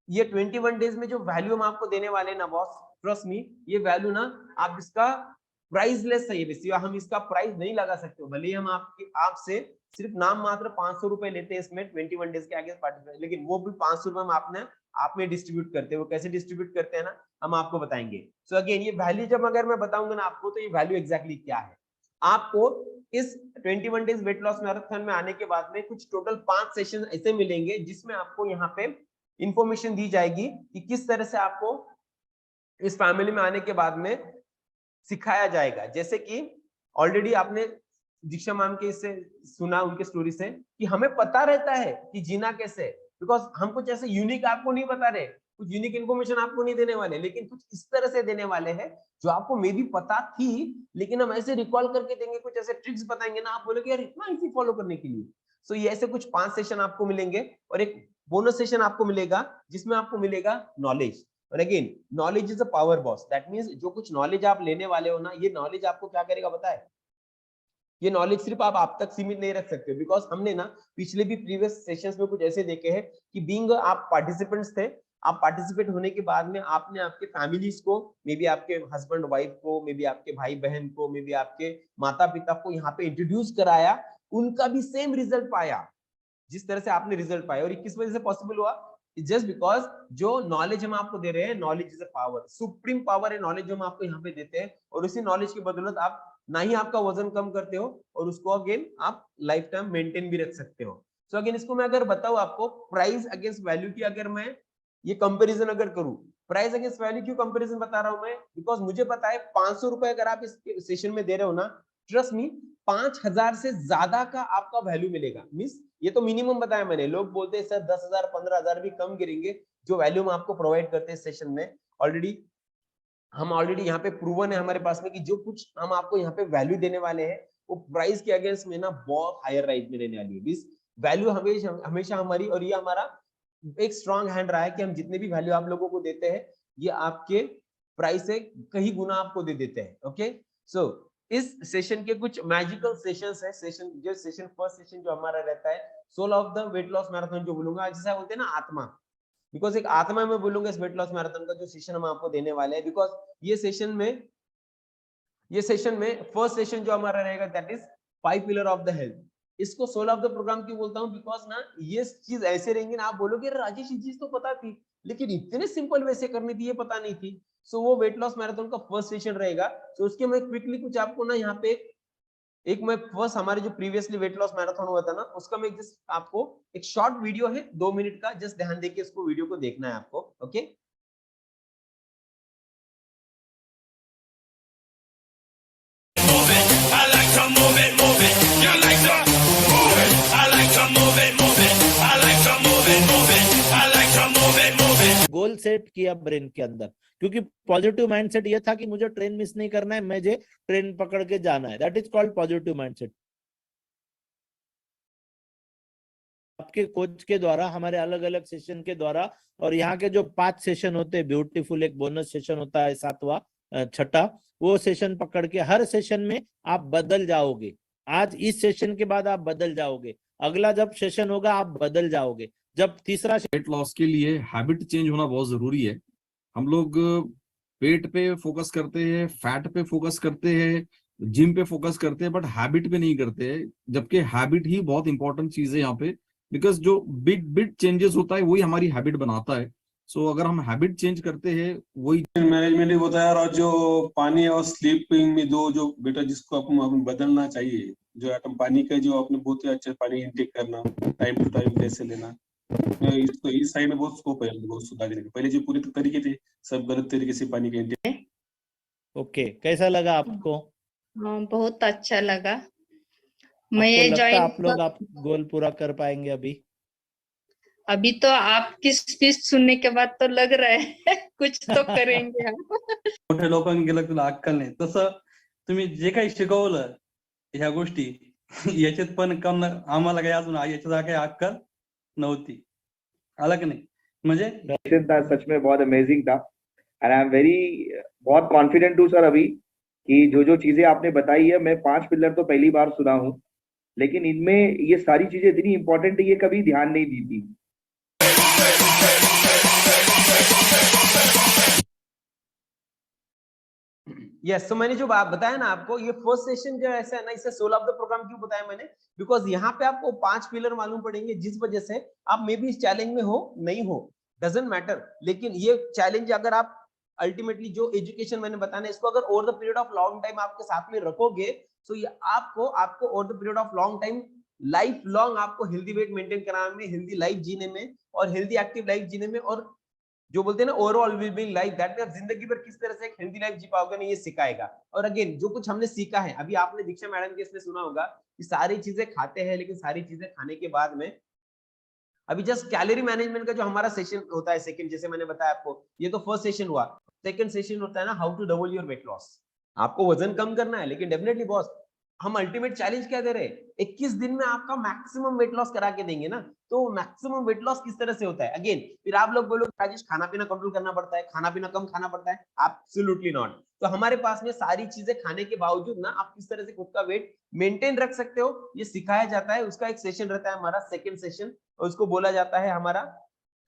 ये 21 डेज में जो वैल्यू हम आपको देने वाले ना बॉस, ट्रस्ट मी, ये वैल्यू ना आप इसका प्राइसलेस है। ये हम इसका प्राइस नहीं लगा सकते हो, भले ही हम आपसे सिर्फ नाम मात्र 500 रुपए लेते हैं इसमें 21 डेज के आगे पार्टिसिपेट, लेकिन वो भी 500 रुपए हम आप में डिस्ट्रीब्यूट करते हैं। वो कैसे डिस्ट्रीब्यूट करते हैं ना, हम आपको बताएंगे। सो अगेन, ये वैल्यू जब अगर मैं बताऊंगा ना आपको, तो ये वैल्यू एग्जैक्टली क्या है आपको इस 21 डेज वेट लॉस मैराथन में आने के बाद में कुछ टोटल 5 सेशन ऐसे मिलेंगे जिसमें आपको यहाँ पे इंफॉर्मेशन दी जाएगी कि किस तरह से आपको इस फैमिली में आने के बाद में सिखाया जाएगा। जैसे कि ऑलरेडी आपने दीक्षा मैम के इससे सुना, उनके स्टोरी से, कि हमें पता रहता है कि जीना कैसे, बिकॉज हम कुछ ऐसे यूनिक आपको नहीं बता रहे, कुछ यूनिक इन्फॉर्मेशन आपको नहीं देने वाले, लेकिन कुछ इस तरह से देने वाले हैं जो आपको मे भी पता थी, लेकिन हम ऐसे रिकॉल करके देंगे, कुछ ऐसे ट्रिक्स बताएंगे ना, आप बोलोगे यार इतना इजी फॉलो करने के लिए। सो ये ऐसे कुछ 5 सेशन आपको मिलेंगे, और एक बोनस सेशन आपको मिलेगा जिसमें आपको मिलेगा नॉलेज। और again, knowledge is a power boss. That means जो कुछ नॉलेज आप लेने वाले हो ना, ये नॉलेज आपको क्या करेगा पता है? ये नॉलेज सिर्फ आप तक सीमित नहीं रख सकते, बिकॉज हमने ना पिछले भी प्रीवियस सेशंस में कुछ ऐसे देखे हैं कि बीइंग आप पार्टिसिपेंट्स थे, आप पार्टिसिपेट होने के बाद में आपने आपके फैमिलीज को, मे बी आपके हस्बैंड वाइफ को, मे बी आपके भाई बहन को, मे बी आपके माता पिता को यहाँ पे इंट्रोड्यूस कराया, उनका भी सेम रिजल्ट पाया जिस तरह से आपने रिजल्ट पाया। और ये किस वजह से पॉसिबल हुआ? जस्ट बिकॉज जो नॉलेज हम आपको दे रहे हैं, knowledge is a power, supreme power है नॉलेज जो हम आपको यहाँ पे देते हैं, और उसी नॉलेज की बदौलत आप ना ही आपका वजन कम करते हो, और उसको अगेन आप लाइफ टाइम मेंटेन भी रख सकते हो। सो अगेन, इसको मैं अगर बताऊं आपको प्राइस अगेंस्ट वैल्यू की, अगर मैं ये कंपेरिजन अगर करूं, प्राइस अगेंस्ट वैल्यू क्यों कंपेरिजन बता रहा हूं मैं? बिकॉज मुझे पता है 500 रुपए अगर आप इस सेशन में दे रहे हो ना, ट्रस्ट मी, 5000 से ज्यादा का आपका वैल्यू मिलेगा। मींस ये तो मिनिमम बताया मैंने, लोग बोलते हैं सर 10,000 15,000 भी कम गिरेंगे, जो वैल्यू हम आपको प्रोवाइड करते हैं सेशन में। ऑलरेडी यहाँ पे प्रूवन है हमारे पास में कि जो कुछ हम आपको यहाँ पे वैल्यू देने वाले हैं, वो प्राइस के अगेंस्ट में ना बहुत हायर राइट में रहने वाली है। वैल्यू हमेशा हमारी, और ये हमारा एक स्ट्रॉन्ग हैंड रहा है कि हम जितने भी वैल्यू आप लोगों को देते हैं, ये आपके प्राइस से कहीं गुना आपको दे देते हैं। ओके, सो इस सेशन के कुछ मैजिकल सेशंस है। सेशन फर्स्ट सेशन जो हमारा रहता है, soul of the weight loss marathon जो बोलूंगा, जैसा बोलते हैं ना आत्मा, बिकॉज एक आत्मा में बोलूंगा इस वेट लॉस मैराथन का जो सेशन हम आपको देने वाले हैं। बिकॉज ये सेशन में फर्स्ट सेशन जो हमारा रहेगा, that is 5 pillar of the health. इसको सोल ऑफ द प्रोग्राम क्यों बोलता हूं? बिकॉज ना ये चीज ऐसे रहेंगी ना, आप बोलोगे राजेश ये चीज तो पता थी, लेकिन इतने सिंपल वैसे करनी थी, ये पता नहीं थी। सो वो वेट लॉस मैराथन का फर्स्ट सेशन रहेगा। सो उसके मैं क्विकली कुछ आपको ना यहाँ पे एक मैं फर्स्ट हमारे जो प्रीवियसली वेट लॉस मैराथन हुआ था ना, उसका मैं जस्ट आपको एक शॉर्ट वीडियो है 2 मिनट का, जस्ट ध्यान देके उसको वीडियो को देखना है आपको। Okay, I like to move it, move it. You like to move it. I like to move it, move it. I like to move it, move it. I like to move it, move it. Goal set किया brain के अंदर, क्योंकि positive mindset ये था कि मुझे train miss नहीं करना है, मुझे ट्रेन पकड़ के जाना है। That is called positive mindset. आपके कोच के द्वारा, हमारे अलग अलग सेशन के द्वारा, और यहाँ के जो 5 सेशन होते हैं, ब्यूटीफुल एक बोनस सेशन होता है 7वां 6ठा, वो सेशन पकड़ के हर सेशन में आप बदल जाओगे। आज इस सेशन के बाद आप बदल जाओगे, अगला जब सेशन होगा आप बदल जाओगे, जब तीसरा वेट लॉस के लिए हैबिट चेंज होना बहुत जरूरी है। हम लोग पेट पे फोकस करते हैं, फैट पे फोकस करते हैं, जिम पे फोकस करते हैं, बट हैबिट पे नहीं करते हैं, जबकि हैबिट ही बहुत इंपॉर्टेंट चीज है यहाँ पे। बिकॉज जो बिग बिग चेंजेस होता है वही हमारी हैबिट बनाता है। सो अगर हम हैबिट चेंज करते हैं वही मैनेजमेंट ही होता है। और जो पानी और स्लीपिंग में दो जो बेटा जिसको अपन बदलना चाहिए, जो आइटम पानी का, जो आपने बहुत ही अच्छा पानी इंटेक करना, टाइम टू टाइम कैसे लेना, इसको इस साइड में बहुत स्कोप है बहुत सुधारने का। पहले जो पूरे तरीके थे सब गलत तरीके से पानी का इंटेक। ओके, कैसा लगा आपको? हाँ, बहुत अच्छा लगा। आपको मैं ये लगता है ज्वाइन आप लोग आप गोल पूरा कर पाएंगे अभी तो आपकी स्पीच सुनने के बाद तो लग रहा है कुछ तो करेंगे हम। मोठ्या लोकांनी गेलं तुला अक्कल नाही, तसं तुम्ही जे काही शिकवलं ह्या गोष्टी याच्यात पण कम आम्हाला काही अजून याच्यात काही अक्कल नव्हती, आला की नाही? म्हणजे सच में बहुत अमेजिंग था। एंड आई एम वेरी बहुत कॉन्फिडेंट हूँ सर अभी कि जो चीजें आपने बताई है, मैं 5 पिलर तो पहली बार सुना हूँ, लेकिन इनमें ये सारी चीजें इतनी इंपॉर्टेंट है, ये कभी ध्यान नहीं दी थी। यस, तो मैंने जो बात बताया ना आपको, ये फर्स्ट सेशन जो ऐसा है ना, इसे सोल ऑफ द प्रोग्राम क्यों बताया मैंने, बिकॉज यहाँ पे आपको 5 पिलर मालूम पड़ेंगे, जिस वजह से आप मे बी इस चैलेंज में हो नहीं हो, डजंट मैटर, लेकिन ये चैलेंज अगर आप अल्टीमेटली जो एजुकेशन मैंने बताना है, इसको अगर over the period of long time आपके साथ में रखोगे, तो ये आपको over the period of long time, life long आपको हेल्दी वेट मेंटेन कराने में, हेल्दी लाइफ जीने में, और हेल्दी एक्टिव लाइफ जीने में, और जो बोलते हैं ना ओवरऑल वेलबीइंग लाइफ, दैट में आप जिंदगी भर किस तरह से एक हेल्दी लाइफ जी पाओगे ना, ये सिखाएगा। और अगेन जो कुछ हमने सीखा है, अभी आपने दीक्षा मैडम के इसमें सुना होगा कि सारी चीजें खाते हैं, लेकिन सारी चीजें खाने के बाद में अभी जस्ट कैलोरी मैनेजमेंट का जो हमारा सेशन होता है सेकंड, जैसे मैंने बताया आपको, ये तो फर्स्ट सेशन हुआ। सेकंड सेशन होता है ना how to double your weight loss. आपको वजन कम करना है, लेकिन डेफिनेटली बॉस हम अल्टीमेट चैलेंज क्या दे रहे हैं, 21 दिन में आपका मैक्सिमम वेट लॉस करा के देंगे ना। तो मैक्सिमम वेट लॉस किस तरह से होता है, अगेन फिर आप लोग बोलोगे राजेश खाना पीना कंट्रोल करना पड़ता है, खाना पीना कम खाना पड़ता है, एब्सोल्युटली नॉट। तो हमारे पास में सारी चीजें खाने के बावजूद ना आप किस तरह से खुद का वेट मेंटेन रख सकते हो, ये सिखाया जाता है। उसका एक सेशन रहता है हमारा सेकंड सेशन, और उसको बोला जाता है हमारा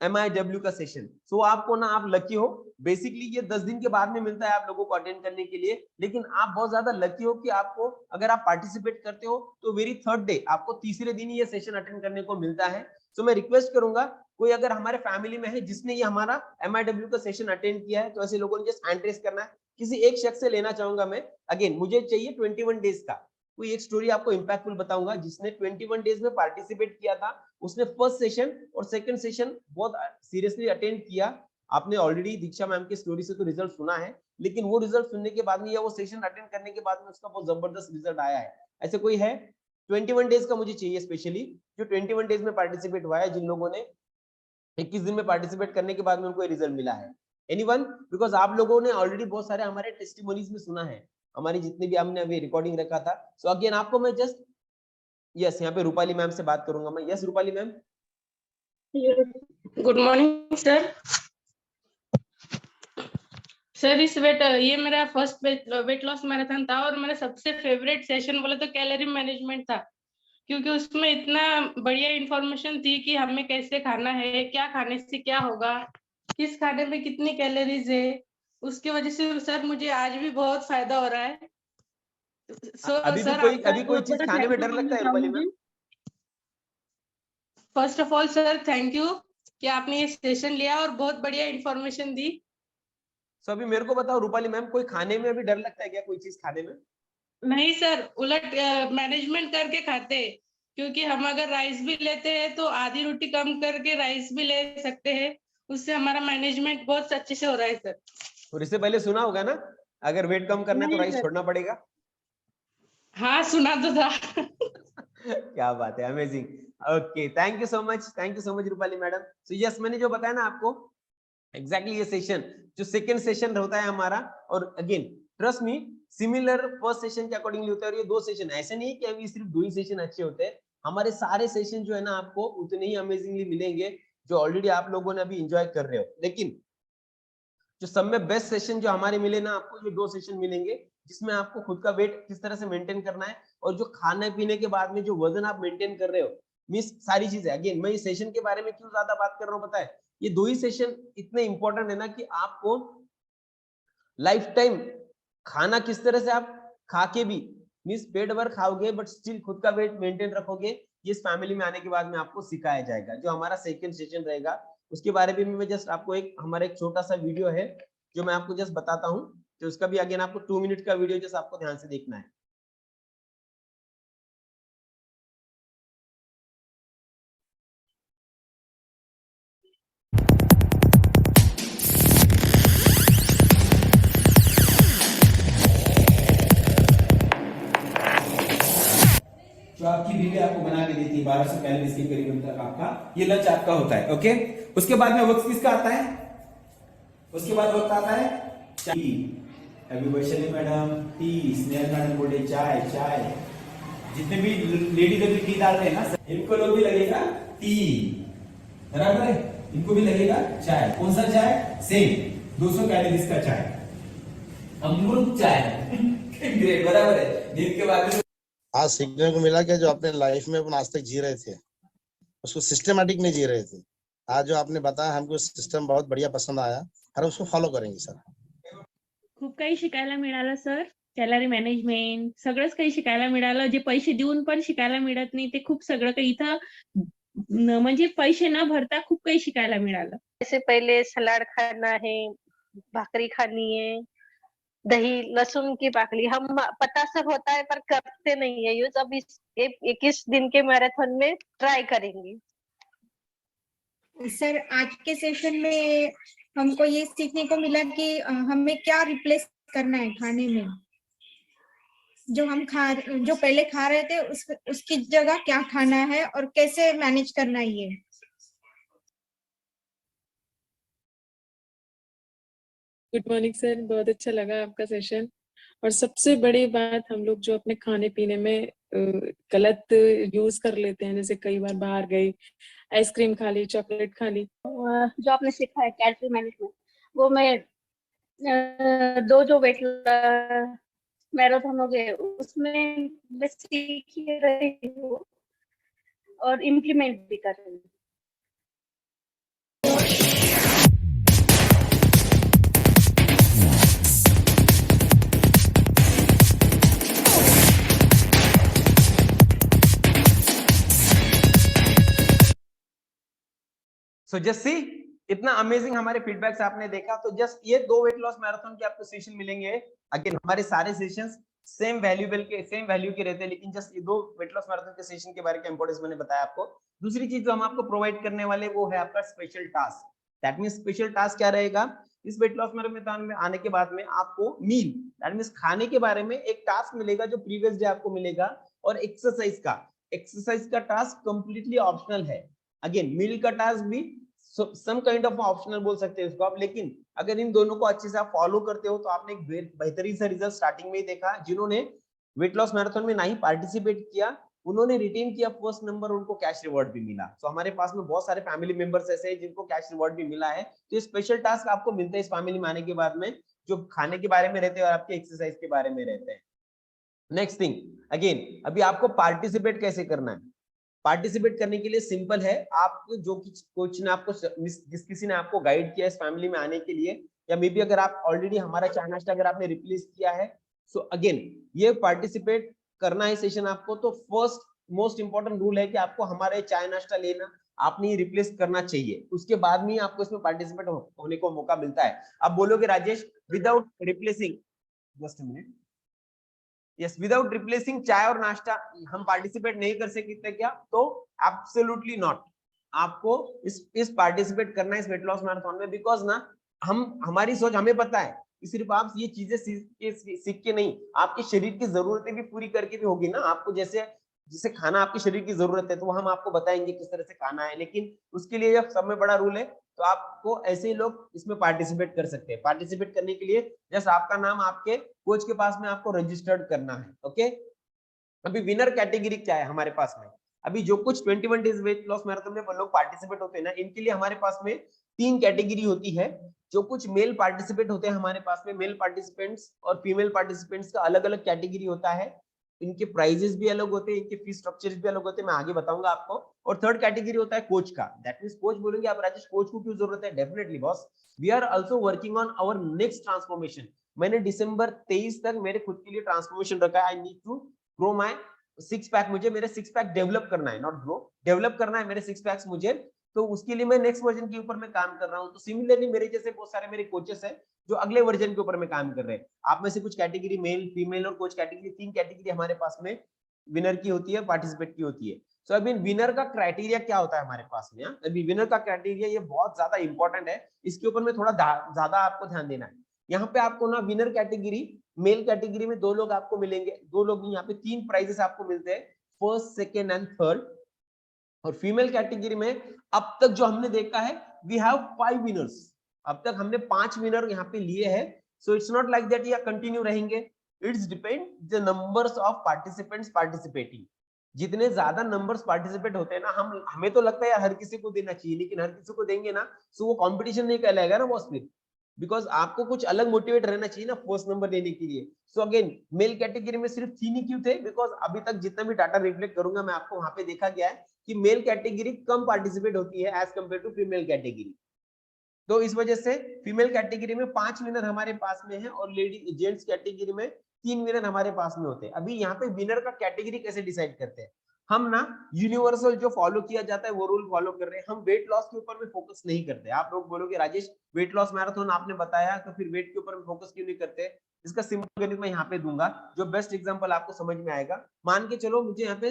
MIW का सेशन। सो आपको ना, आप लकी हो, बेसिकली ये 10 दिन के बाद में मिलता है आप लोगों को अटेंड करने के लिए, लेकिन आप बहुत ज्यादा लकी हो कि आपको, अगर आप पार्टिसिपेट करते हो तो वेरी थर्ड डे आपको तीसरे दिन ही ये सेशन अटेंड करने को मिलता है। सो मैं रिक्वेस्ट करूंगा, कोई अगर हमारे फैमिली में है जिसने ये हमारा MIW का सेशन अटेंड किया है, तो ऐसे लोगों ने जस्ट हैंड रेज करना है। किसी एक शख्स से लेना चाहूंगा मैं, अगेन मुझे चाहिए 21 डेज का कोई एक स्टोरी आपको इंपैक्टफुल बताऊंगा, जिसने 21 डेज में पार्टिसिपेट किया था, उसने फर्स्ट सेशन और सेकंड सेशन बहुत सीरियसली अटेंड किया। आपने ऑलरेडी दीक्षा मैम की स्टोरी से तो रिजल्ट सुना है, लेकिन वो रिजल्ट सुनने के बाद में या वो सेशन अटेंड करने के बाद में उसका बहुत जबरदस्त रिजल्ट आया है। ऐसे कोई है 21 डेज का मुझे चाहिए, स्पेशली जो 21 डेज में पार्टिसिपेट हुआ है, जिन लोगों ने 21 दिन में पार्टिसिपेट करने के बाद में उनको रिजल्ट मिला है। एनीवन? बिकॉज आप लोगों ने ऑलरेडी बहुत सारे हमारे टेस्टिमोनीज में सुना है, हमारी जितनी भी हमने अभी रिकॉर्डिंग रखा था। सो अगेन आपको मैं जस्ट यस यहाँ पे रूपाली मैम से बात करूंगा मैं। Yes Rupali ma'am. Good morning sir. Sir ये मेरा फर्स्ट वेट लॉस मैराथन था, और मेरा सबसे फेवरेट सेशन बोले तो कैलोरी मैनेजमेंट था, क्योंकि उसमें इतना बढ़िया इंफॉर्मेशन थी कि हमें कैसे खाना है, क्या खाने से क्या होगा, किस खाने में कितनी कैलोरीज है। उसकी वजह से सर मुझे आज भी बहुत फायदा हो रहा है। अभी कोई चीज खाने में डर लगता है Rupali ma'am? First of all sir thank you कि आपने ये सेशन लिया और बहुत बढ़िया इंफॉर्मेशन दी। सो अभी मेरे को बताओ रूपाली मैम, कोई खाने में अभी डर लगता है क्या, कोई चीज खाने में? नहीं सर, उलट मैनेजमेंट करके खाते हैं, क्योंकि हम अगर राइस भी लेते हैं तो आधी रोटी कम करके राइस भी ले सकते हैं, उससे हमारा मैनेजमेंट बहुत अच्छे से हो रहा है सर। और इससे पहले सुना होगा ना, अगर वेट कम करना है तो नहीं राइस सर। छोड़ना पड़ेगा। हाँ सुना तो था। क्या बात है, amazing. Okay, thank you so much Rupali madam. So yes, मैंने जो बताया ना आपको एग्जैक्टली ये सेशन जो सेकंड सेशन होता है हमारा, और again trust me similar first session के अकॉर्डिंगली होता है। और ये 2 सेशन ऐसे नहीं कि अभी सिर्फ 2 ही सेशन अच्छे होते हैं, हमारे सारे सेशन जो है ना आपको उतने ही अमेजिंगली मिलेंगे जो ऑलरेडी आप लोगों ने अभी एंजॉय कर रहे हो। लेकिन जो सब में बेस्ट सेशन जो हमारे मिले ना आपको, जो 2 सेशन मिलेंगे जिसमें आपको खुद का वेट किस तरह से मेंटेन करना है, और जो खाने पीने के बाद में जो वजन आप मेंटेन कर रहे हो, मिस सारी चीजें। अगेन मैं इस सेशन के बारे में क्यों ज्यादा बात कर रहा हूँ पता है, ये 2 ही सेशन इतने इंपॉर्टेंट है ना कि आपको लाइफ टाइम खाना किस तरह से आप खा के भी मीन्स पेट भर खाओगे बट स्टिल खुद का वेट मेंटेन रखोगे, ये इस फैमिली में आने के बाद में आपको सिखाया जाएगा। जो हमारा सेकंड सेशन रहेगा उसके बारे में मैं जस्ट आपको हमारा एक छोटा सा वीडियो है जो मैं आपको जस्ट बताता हूँ, तो उसका भी अगेन आपको 2 मिनट का वीडियो जस्ट आपको ध्यान से देखना है। जो आपकी बीवी आपको बना के देती है 1200 कैलोरीज के करीब तक आपका ये लंच आपका होता है। ओके, उसके बाद में वक्त किसका आता है? उसके बाद वक्त आता है टी। अभी Vaishali madam T, Snehal madam बोले चाय चाय, जितने भी लेडीज अभी टी डालते हैं ना इनको लोग भी लगेगा टी, बराबर है, इनको भी लगेगा चाय। कौन सा चाय? सेम 200 कैलोरीज का चाय, अमृत चाय। ग्रेट, बराबर है। नींद के बाद आज सीखने को मिला कि जो अपने लाइफ में अपन आज तक जी रहे थे उसको सिस्टमैटिक नहीं जी रहे थे। आज जो आपने बताया हमको सिस्टम बहुत बढ़िया पसंद आया, हम उसको फॉलो करेंगे सर। खूप काही शिकायला मिळालं सर, सॅलरी मॅनेजमेंट सगळंच काही शिकायला मिळालं, जे पैसे देऊन पण शिकायला मिळत नाही ते खूप सगळं काही इथं म्हणजे पैसे न भरता खूप काही शिकायला मिळालं। जैसे पहले सलाद खाना है, भाकरी खानी है, दही लहसुन की भाकरी, हम पता सब होता है पर करते नहीं है यूज। अब इस 21 दिन के मैराथन में ट्राई करेंगे। सर आज के सेशन में हमको ये सीखने को मिला कि हमें क्या रिप्लेस करना है खाने में, जो पहले खा रहे थे उसकी जगह क्या खाना है और कैसे मैनेज करना है ये। गुड मॉर्निंग सर, बहुत अच्छा लगा आपका सेशन। और सबसे बड़ी बात, हम लोग जो अपने खाने पीने में गलत यूज कर लेते हैं, जैसे कई बार बाहर गई आइसक्रीम खा ली, चॉकलेट खा ली। जो आपने सीखा है कैलोरी मैनेजमेंट, वो मैं 2 जो वेट मैराथन हो गए उसमें मैं सीख रही हूँ और इम्प्लीमेंट भी कर रही हूँ। सो जस्ट सी, इतना अमेजिंग हमारे फीडबैक्स आपने देखा। तो जस्ट ये 2 वेट लॉस मैराथन के आपको सेशन मिलेंगे। अगेन हमारे सारे सेशंस सेम वैल्यू के रहते हैं, लेकिन जस्ट ये 2 वेट लॉस मैराथन के सेशन के बारे में इंपॉर्टेंस मैंने बताया आपको। दूसरी चीज जो हम आपको प्रोवाइड करने वाले वो है आपका special task. That means special task क्या रहेगा, इस वेट लॉस मैराथन में आने के बाद में आपको मील दैट मींस खाने के बारे में एक टास्क मिलेगा जो प्रीवियस डे आपको मिलेगा, और एक्सरसाइज का टास्क कंप्लीटली ऑप्शनल है। अगेन मील का टास्क भी सम काइंड ऑफ ऑप्शनल बोल सकते हैं इसको आप, लेकिन अगर इन दोनों को अच्छे से आप फॉलो करते हो तो आपने एक बेहतरीन सा रिजल्ट स्टार्टिंग में ही देखा। जिन्होंने वेट लॉस मैराथन में नहीं पार्टिसिपेट किया उन्होंने रिटेन किया फर्स्ट नंबर, उनको कैश रिवॉर्ड भी मिला। तो हमारे पास में बहुत सारे फैमिली मेंबर्स ऐसे हैं जिनको कैश रिवॉर्ड भी मिला है। तो ये स्पेशल टास्क आपको मिलता है इस फैमिली में आने के बाद में, जो खाने के बारे में रहते हैं और आपके एक्सरसाइज के बारे में रहते हैं। नेक्स्ट थिंग, अगेन अभी आपको पार्टिसिपेट कैसे करना है। पार्टिसिपेट करने के लिए सिंपल है, आप जो कोच ने आपको किसी ने आपको गाइड किया इस फैमिली में आने के लिए, या मे बी अगर आप ऑलरेडी हमारा चाय नाश्ता अगर आपने रिप्लेस किया है, सो अगेन ये पार्टिसिपेट करना है सेशन आपको। तो फर्स्ट मोस्ट इंपॉर्टेंट रूल है कि आपको हमारे चाय नाश्ता लेना आपने ये रिप्लेस करना चाहिए, उसके बाद में आपको इसमें पार्टिसिपेट होने को मौका मिलता है। अब बोलोगे Rajesh without replacing, just a minute, yes, without replacing चाय और नाश्ता हम पार्टिसिपेट नहीं कर सकते क्या? तो एब्सोल्युटली नॉट, आपको इस पार्टिसिपेट करना है इस वेट लॉस मैराथन में, बिकॉज ना हमारी सोच हमें पता है कि सिर्फ आप ये चीजें सीख के नहीं, आपके शरीर की जरूरतें भी पूरी करके भी होगी ना। आपको जैसे खाना आपके शरीर की जरूरत है तो हम आपको बताएंगे किस तरह से खाना है, लेकिन उसके लिए जब सब में बड़ा रूल है तो आपको ऐसे ही लोग इसमें पार्टिसिपेट कर सकते हैं। पार्टिसिपेट करने के लिए जस्ट आपका नाम आपके कोच के पास में आपको रजिस्टर्ड करना है। ओके, अभी विनर कैटेगरी क्या है हमारे पास में? अभी जो कुछ 21 डेज वेट लॉस मैराथन में लोग पार्टिसिपेट होते हैं ना, इनके लिए हमारे पास में 3 कैटेगरी होती है। जो कुछ मेल पार्टिसिपेट होते हैं हमारे पास में, मेल पार्टिसिपेंट्स और फीमेल पार्टिसिपेंट्स का अलग अलग कैटेगरी होता है, इनके प्राइजेस भी अलग होते हैं, इनके फीस स्ट्रक्चर्स भी अलग होते हैं, मैं आगे बताऊंगा आपको। और थर्ड कैटेगरी होता है कोच का, दैट मींस कोच बोलेंगे आप राजेश कोच को क्यों जरूरत है? Definitely boss, we are also working on our next transformation. मैंने दिसंबर 23 तक मेरे खुद के लिए ट्रांसफॉर्मेशन रखा है। I need to grow my 6 pack, मुझे मेरे 6 पैक डेवलप करना है, नॉट ग्रो, डेवलप करना है मेरे 6 पैक्स मुझे, तो उसके लिए मैं नेक्स्ट वर्जन के ऊपर मैं काम कर रहा हूं। तो सिमिलरली मेरे जैसे बहुत सारे मेरे कोचेस हैं जो अगले वर्जन के ऊपर में काम कर रहे हैं। आप में से कुछ कैटेगरी मेल, फीमेल और कोच कैटेगरी, 3 कैटेगरी हमारे पास में विनर की होती है, पार्टिसिपेट की होती है। सो अभी विनर का क्राइटेरिया क्या होता है हमारे पास में? अभी विनर का क्राइटेरिया ये बहुत ज्यादा इंपॉर्टेंट है, इसके ऊपर में थोड़ा ज्यादा आपको ध्यान देना है। यहाँ पे आपको ना विनर कैटेगरी, मेल कैटेगरी में 2 लोग आपको मिलेंगे, 2 लोग, यहाँ पे 3 प्राइजेस आपको मिलते हैं, फर्स्ट, सेकेंड एंड थर्ड। और फीमेल कैटेगरी में अब तक जो हमने देखा है, वी हैव 5 विनर्स, अब तक हमने 5 विनर यहाँ पे लिए हैं। So it's not like that ये कंटिन्यू रहेंगे, it's depend the numbers of participants participating. जितने ज्यादा नंबर्स पार्टिसिपेट होते हैं ना, हमें तो लगता है यार हर किसी को देना चाहिए, लेकिन हर किसी को देंगे ना सो वो कंपटीशन नहीं कहलाएगा ना बॉस फिर, बिकॉज आपको कुछ अलग मोटिवेट रहना चाहिए ना फर्स्ट नंबर लेने के लिए। सो अगेन मेल कैटेगरी में सिर्फ 3 ही क्यों थे? बिकॉज अभी तक जितना भी डाटा रिफ्लेक्ट करूंगा मैं आपको, वहां पे देखा गया है कि मेल कैटेगरी कम पार्टिसिपेट होती है as compare to female category. तो इस वजह से फीमेल कैटेगरी में 5 विनर हमारे पास में है और लेडी जेंट्स कैटेगरी में 3 विनर हमारे पास में होते हैं। अभी यहाँ पे विनर का कैटेगरी कैसे डिसाइड करते हैं? हम ना यूनिवर्सल जो फॉलो किया जाता है वो रूल फॉलो कर रहे हैं, हम वेट लॉस के ऊपर में फोकस नहीं करते। आप लोग बोलोगे राजेश वेट लॉस मैराथन आपने बताया तो फिर वेट के ऊपर में फोकस क्यों नहीं करते? इसका सिंपल गणित मैं यहाँ पे दूंगा जो बेस्ट एग्जांपल आपको समझ में आएगा। मान के चलो मुझे यहाँ पे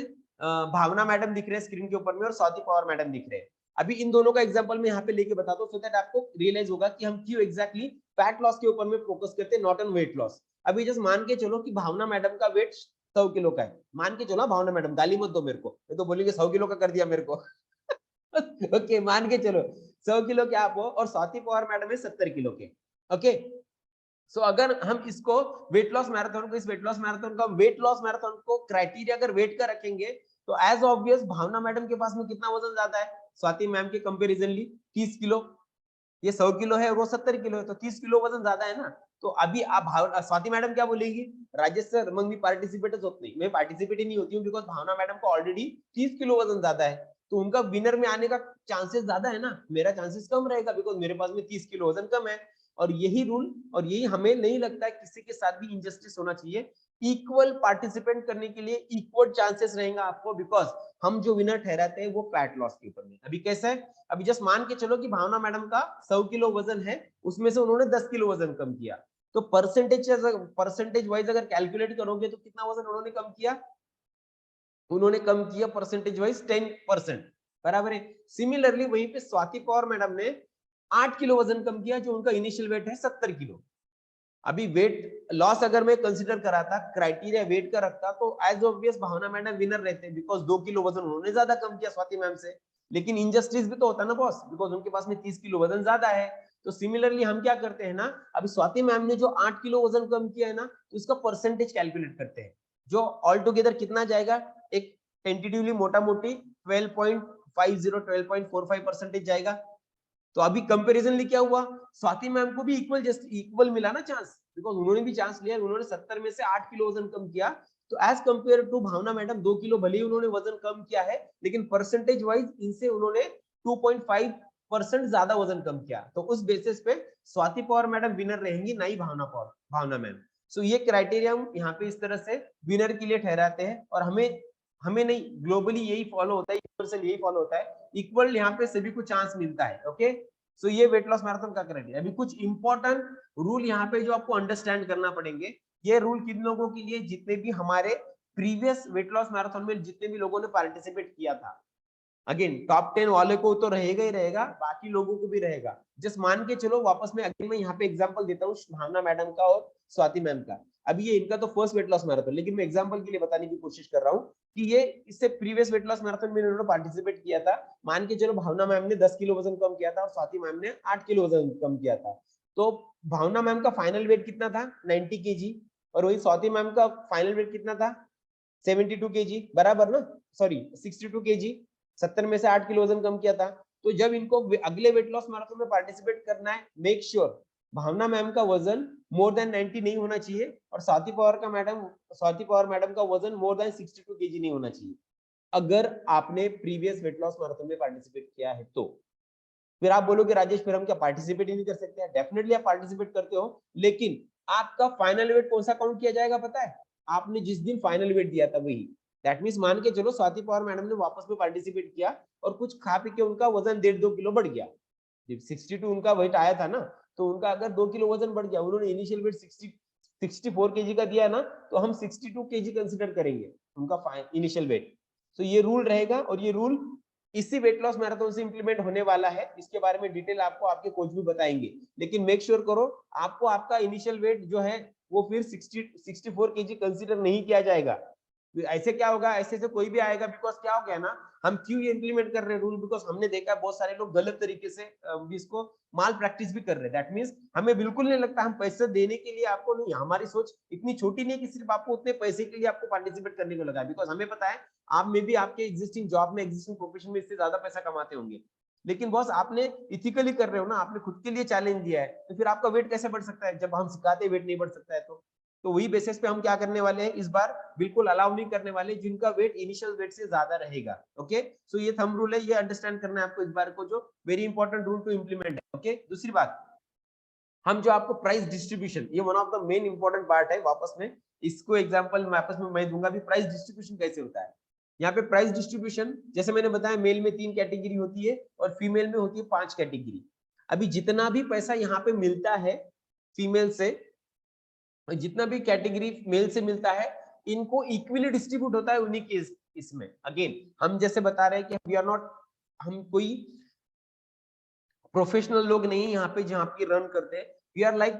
भावना मैडम दिख रहे हैं स्क्रीन के ऊपर में और स्वाति पवार मैडम दिख रहे हैं। अभी इन दोनों का एग्जांपल मैं यहाँ पे लेके बताता हूँ, सो दैट आपको रियलाइज होगा कि हम क्यों एग्जैक्टली फैट लॉस के ऊपर में फोकस करते हैं, नॉट ऑन वेट लॉस। अभी जस्ट मान के चलो कि भावना मैडम का वेट 100 किलो का है, मान के चलो भावना मैडम, गाली मत दो मेरे को, मैं तो बोलेंगे 100 किलो का कर दिया मेरे को। ओके, मान के चलो 100 किलो के आप हो और स्वाति पवार मैडम है 70 किलो के। ओके, सो अगर हम इसको वेट लॉस मैराथन को, इस वेट लॉस मैराथन का वेट लॉस मैराथन को क्राइटेरिया अगर वेट का रखेंगे तो एज ऑब्वियस भावना मैडम के पास में कितना वजन ज्यादा है स्वाति मैम के कंपेरिजनली? 30 किलो। ये 100 किलो है और वो 70 किलो है, तो 30 किलो वजन ज्यादा है ना। तो अभी आप स्वाति मैडम क्या बोलेगी? राजेश सर मग मी पार्टिसिपेटच होत नहीं, मैं पार्टिसिपेट ही नहीं होती हूँ बिकॉज भावना मैडम को ऑलरेडी 30 किलो वजन ज्यादा है, तो उनका विनर में आने का चांसेस ज्यादा है ना, मेरा चांसेस कम रहेगा बिकॉज मेरे पास में 30 किलो वजन कम है। और यही रूल, और यही हमें नहीं लगता है किसी के साथ भी इनजस्टिस होना चाहिए। इक्वल पार्टिसिपेंट करने के लिए इक्वल चांसेस रहेगा आपको, बिकॉज हम जो विनर ठहराते हैं वो फैट लॉस के ऊपर में। अभी कैसा है? अभी जस्ट मान के चलो कि भावना मैडम का 100 किलो वजन है, उसमें से उन्होंने 10 किलो वजन कम किया, तो परसेंटेज वाइज अगर कैलकुलेट करोगे तो कितना वजन उन्होंने कम किया? उन्होंने कम किया परसेंटेज वाइज 10%, बराबर है। सिमिलरली वहीं पे स्वाति पवार मैडम ने 8 किलो वजन कम किया, जो उनका इनिशियल वेट है 70 किलो। अभी वेट लॉस अगर मैं कंसीडर करा था, क्राइटेरिया वेट का रखता, तो एज ऑब्वियस भावना मैडम विनर रहते, बिकॉज 2 किलो वजन उन्होंने ज्यादा कम किया स्वाति मैम से। लेकिन इनजस्टिस भी तो होता ना बॉस, बिकॉज उनके पास में 30 किलो वजन ज्यादा है। तो सिमिलरली हम क्या करते हैं ना, अभी स्वाति मैम ने जो 8 किलो वजन कम किया है ना, तो इसका परसेंटेज कैलकुलेट करते हैं, जो ऑल टुगेदर कितना जाएगा, एक टेंटेटिवली मोटा मोटी 12.45 जाएगा। तो अभी कंपैरिजनली क्या हुआ, स्वाति मैम को भी इक्वल मिला ना चांस, बिकॉज उन्होंने भी चांस लिया, उन्होंने 70 में से 8 किलो वजन कम किया। तो as compare to Bhavna madam 2 kilo भले ही उन्होंने वजन कम किया है, लेकिन परसेंटेज वाइज इनसे उन्होंने 2.5% ज्यादा वजन कम किया। तो उस बेसिस पे स्वाति पवार मैडम विनर रहेंगी, ना ही भावना मैम। सो ये क्राइटेरिया हम यहाँ पे इस तरह से विनर के लिए ठहराते हैं, और हमें नहीं, ग्लोबली यही फॉलो होता है, यूनिवर्सल यही फॉलो होता है, इक्वल यहाँ पे सभी को चांस मिलता है। ओके, सो ये वेट लॉस मैराथन का क्राइटेरिया। अभी कुछ इंपॉर्टेंट रूल यहाँ पे जो आपको अंडरस्टैंड करना पड़ेंगे। ये रूल किन लोगों के लिए? जितने भी हमारे प्रीवियस वेट लॉस मैराथन में जितने भी लोगों ने पार्टिसिपेट किया था। अगेन टॉप 10 वाले को तो रहेगा ही रहेगा, बाकी लोगों को भी रहेगा। जस्ट मान के चलो वापस में, अगेन मैं यहाँ पे एग्जांपल देता हूँ भावना मैडम का और स्वाति मैम का। अभी ये इनका तो फर्स्ट वेट लॉस मैराथन, लेकिन मैं एग्जांपल के लिए बताने की कोशिश कर रहा हूँ कि ये इससे प्रीवियस वेट लॉस मैराथन में इन्होंने पार्टिसिपेट किया था। मान के चलो भावना मैम ने 10 किलो वजन कम किया था और स्वाति मैम ने 8 किलो वजन कम किया था। तो भावना मैम का फाइनल वेट कितना था? 90 केजी, और वही स्वाति मैम का फाइनल वेट कितना था? 72 केजी, बराबर ना? सॉरी 62 केजी, 70 में से 8 किलो वजन कम किया था। तो जब इनको अगले वेट लॉस मैराथन में पार्टिसिपेट करना है, मेक श्योर भावना मैम का वजन मोर देन 90 नहीं होना चाहिए और स्वाति पवार मैडम का वजन मोर देन 62 केजी नहीं होना चाहिए, अगर आपने प्रीवियस वेट लॉस मैराथन में पार्टिसिपेट किया है तो। फिर आप बोलोगे राजेश फिर हम क्या पार्टिसिपेट ही नहीं कर सकते? डेफिनेटली आप पार्टिसिपेट करते हो, लेकिन आपका फाइनल वेट कौन सा काउंट किया जाएगा पता है? आपने जिस दिन फाइनल वेट दिया था वही। दैट मींस मान के चलो स्वाति पवार मैडम ने वापस में पार्टिसिपेट किया और कुछ खा पी के उनका वजन 1.5-2 किलो बढ़ गया। जब 62 उनका वेट आया था ना, तो उनका अगर 2 किलो वजन बढ़ गया, उन्होंने इनिशियल वेट 64 केजी का दिया ना, तो हम 62 केजी कंसीडर करेंगे उनका इनिशियल वेट। तो ये रूल रहेगा और ये रूल इसी वेट लॉस मैराथन से इंप्लीमेंट होने वाला है। इसके बारे में डिटेल आपको आपके कोच भी बताएंगे, लेकिन मेक श्योर करो आपको आपका इनिशियल वेट जो है वो फिर 64 केजी कंसीडर नहीं किया जाएगा। ऐसे क्या होगा? ऐसे से कोई भी आएगा, बिकॉज क्या हो गया ना, हम क्यों ये इंप्लीमेंट कर रहे हैं रूल? बिकॉज हमने देखा बहुत सारे लोग गलत तरीके से इसको माल प्रैक्टिस भी कर रहे हैं। दैट मींस हमें बिल्कुल नहीं लगता हम पैसे देने के लिए आपको नहीं, हमारी सोच इतनी छोटी नहीं कि सिर्फ आपको उतने पैसे के लिए आपको पार्टिसिपेट करने को लगा। बिकॉज हमें पता है आप में भी आपके एग्जिस्टिंग जॉब में, एग्जिस्टिंग प्रोफेशन में इससे ज्यादा पैसा कमाते होंगे, लेकिन बॉस आपने इथिकली कर रहे हो ना, आपने खुद के लिए चैलेंज दिया है, तो फिर आपका वेट कैसे बढ़ सकता है? जब हम सिखाते वेट नहीं बढ़ सकता है तो वही बेसिस पे हम क्या करने वाले हैं इस बार, बिल्कुल अलाउ नहीं करने वाले जिनका वेट इनिशियल वेट से ज्यादा रहेगा। ओके, सो ये थंब रूल है, ये अंडरस्टैंड करना है आपको इस बार को, जो very important rule to implement है। ओके, दूसरी बात, हम जो आपको प्राइस डिस्ट्रीब्यूशन, ये one of the main important part है। वापस में इसको एग्जांपल वापस में मैं दूंगा भी प्राइस डिस्ट्रीब्यूशन कैसे होता है। यहाँ पे प्राइस डिस्ट्रीब्यूशन जैसे मैंने बताया, मेल में 3 कैटेगरी होती है और फीमेल में होती है 5 कैटेगरी। अभी जितना भी पैसा यहाँ पे मिलता है फीमेल से, जितना भी कैटेगरी मेल से मिलता है, इनको इक्वली डिस्ट्रीब्यूट होता है उन्हीं के इसमें। अगेन हम जैसे बता रहे हैं कि वी आर नॉट, हम कोई प्रोफेशनल लोग नहीं यहाँ पे जहाँ पे रन करते हैं। वी आर लाइक,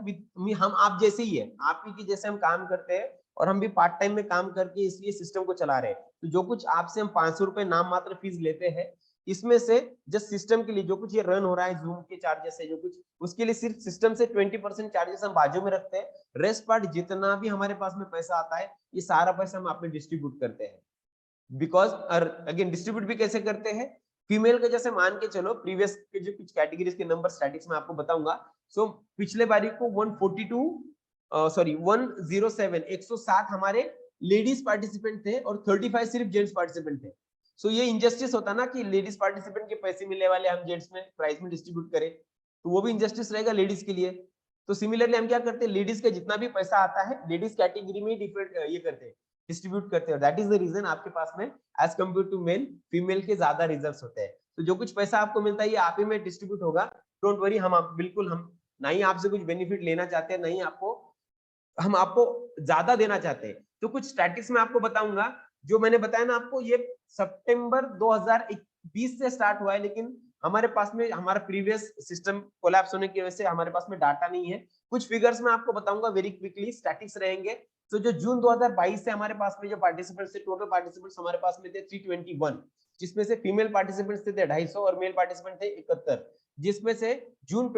हम आप जैसे ही है, आप ही की जैसे हम काम करते हैं और हम भी पार्ट टाइम में काम करके इसलिए सिस्टम को चला रहे हैं। तो जो कुछ आपसे हम 500 रुपए नाम मात्र फीस लेते हैं, इसमें से जस्ट सिस्टम के लिए जो कुछ ये रन हो रहा है, जूम के चार्जेस है जो कुछ, उसके लिए सिर्फ सिस्टम से 20% चार्जेस हम बाजू में रखते हैं। रेस्ट पार्ट जितना भी हमारे पास में पैसा आता है, ये सारा पैसा हम आपने डिस्ट्रीब्यूट करते हैं। बिकॉज अगेन डिस्ट्रीब्यूट भी कैसे करते हैं, फीमेल का जैसे मान के चलो, प्रीवियस के जो कुछ कैटेगरीज के नंबर स्टैटिक्स में आपको बताऊंगा। सो पिछले बारी को 107 हमारे लेडीज पार्टिसिपेंट थे और 35 सिर्फ जेंट्स पार्टिसिपेंट थे। सो ये इनजस्टिस होता ना कि लेडीज पार्टिसिपेंट के पैसे मिलने वाले हम जेंट्स में प्राइस में डिस्ट्रीब्यूट करें, तो वो भी इनजस्टिस रहेगा लेडीज के लिए। तो सिमिलरली हम क्या करते हैं, लेडीज का जितना भी पैसा आता है लेडीज कैटेगरी में डिफरेंट ये करते हैं, डिस्ट्रीब्यूट करते हैं। दैट इज द रीजन आपके पास में as compare to male, female के ज्यादा रिजल्ट्स होते हैं। तो जो कुछ पैसा आपको मिलता है ये आप ही में डिस्ट्रीब्यूट होगा। डोंट वरी, हम बिल्कुल हम ना ही आपसे कुछ बेनिफिट लेना चाहते हैं, नहीं हम आपको ज्यादा देना चाहते हैं। तो कुछ स्टैटिस्टिक्स में आपको बताऊंगा, जो मैंने बताया ना आपको, ये सितंबर 2020 से स्टार्ट हुआ है, लेकिन हमारे पास में हमारा प्रीवियस सिस्टम कोलैप्स होने की वजह से हमारे पास में डाटा नहीं है। कुछ फिगर्स में आपको बताऊंगा वेरी क्विकली, स्टैटिक्स रहेंगे। तो जो जून 2022 से हमारे पास में जो पार्टिसिपेंट्स थे, टोटल पार्टिसिपेंट्स हमारे पास में थे 321, जिसमें से फीमेल पार्टिसिपेंट्स थे 250 और मेल पार्टिसिपेंट थे 71। जिसमें से जून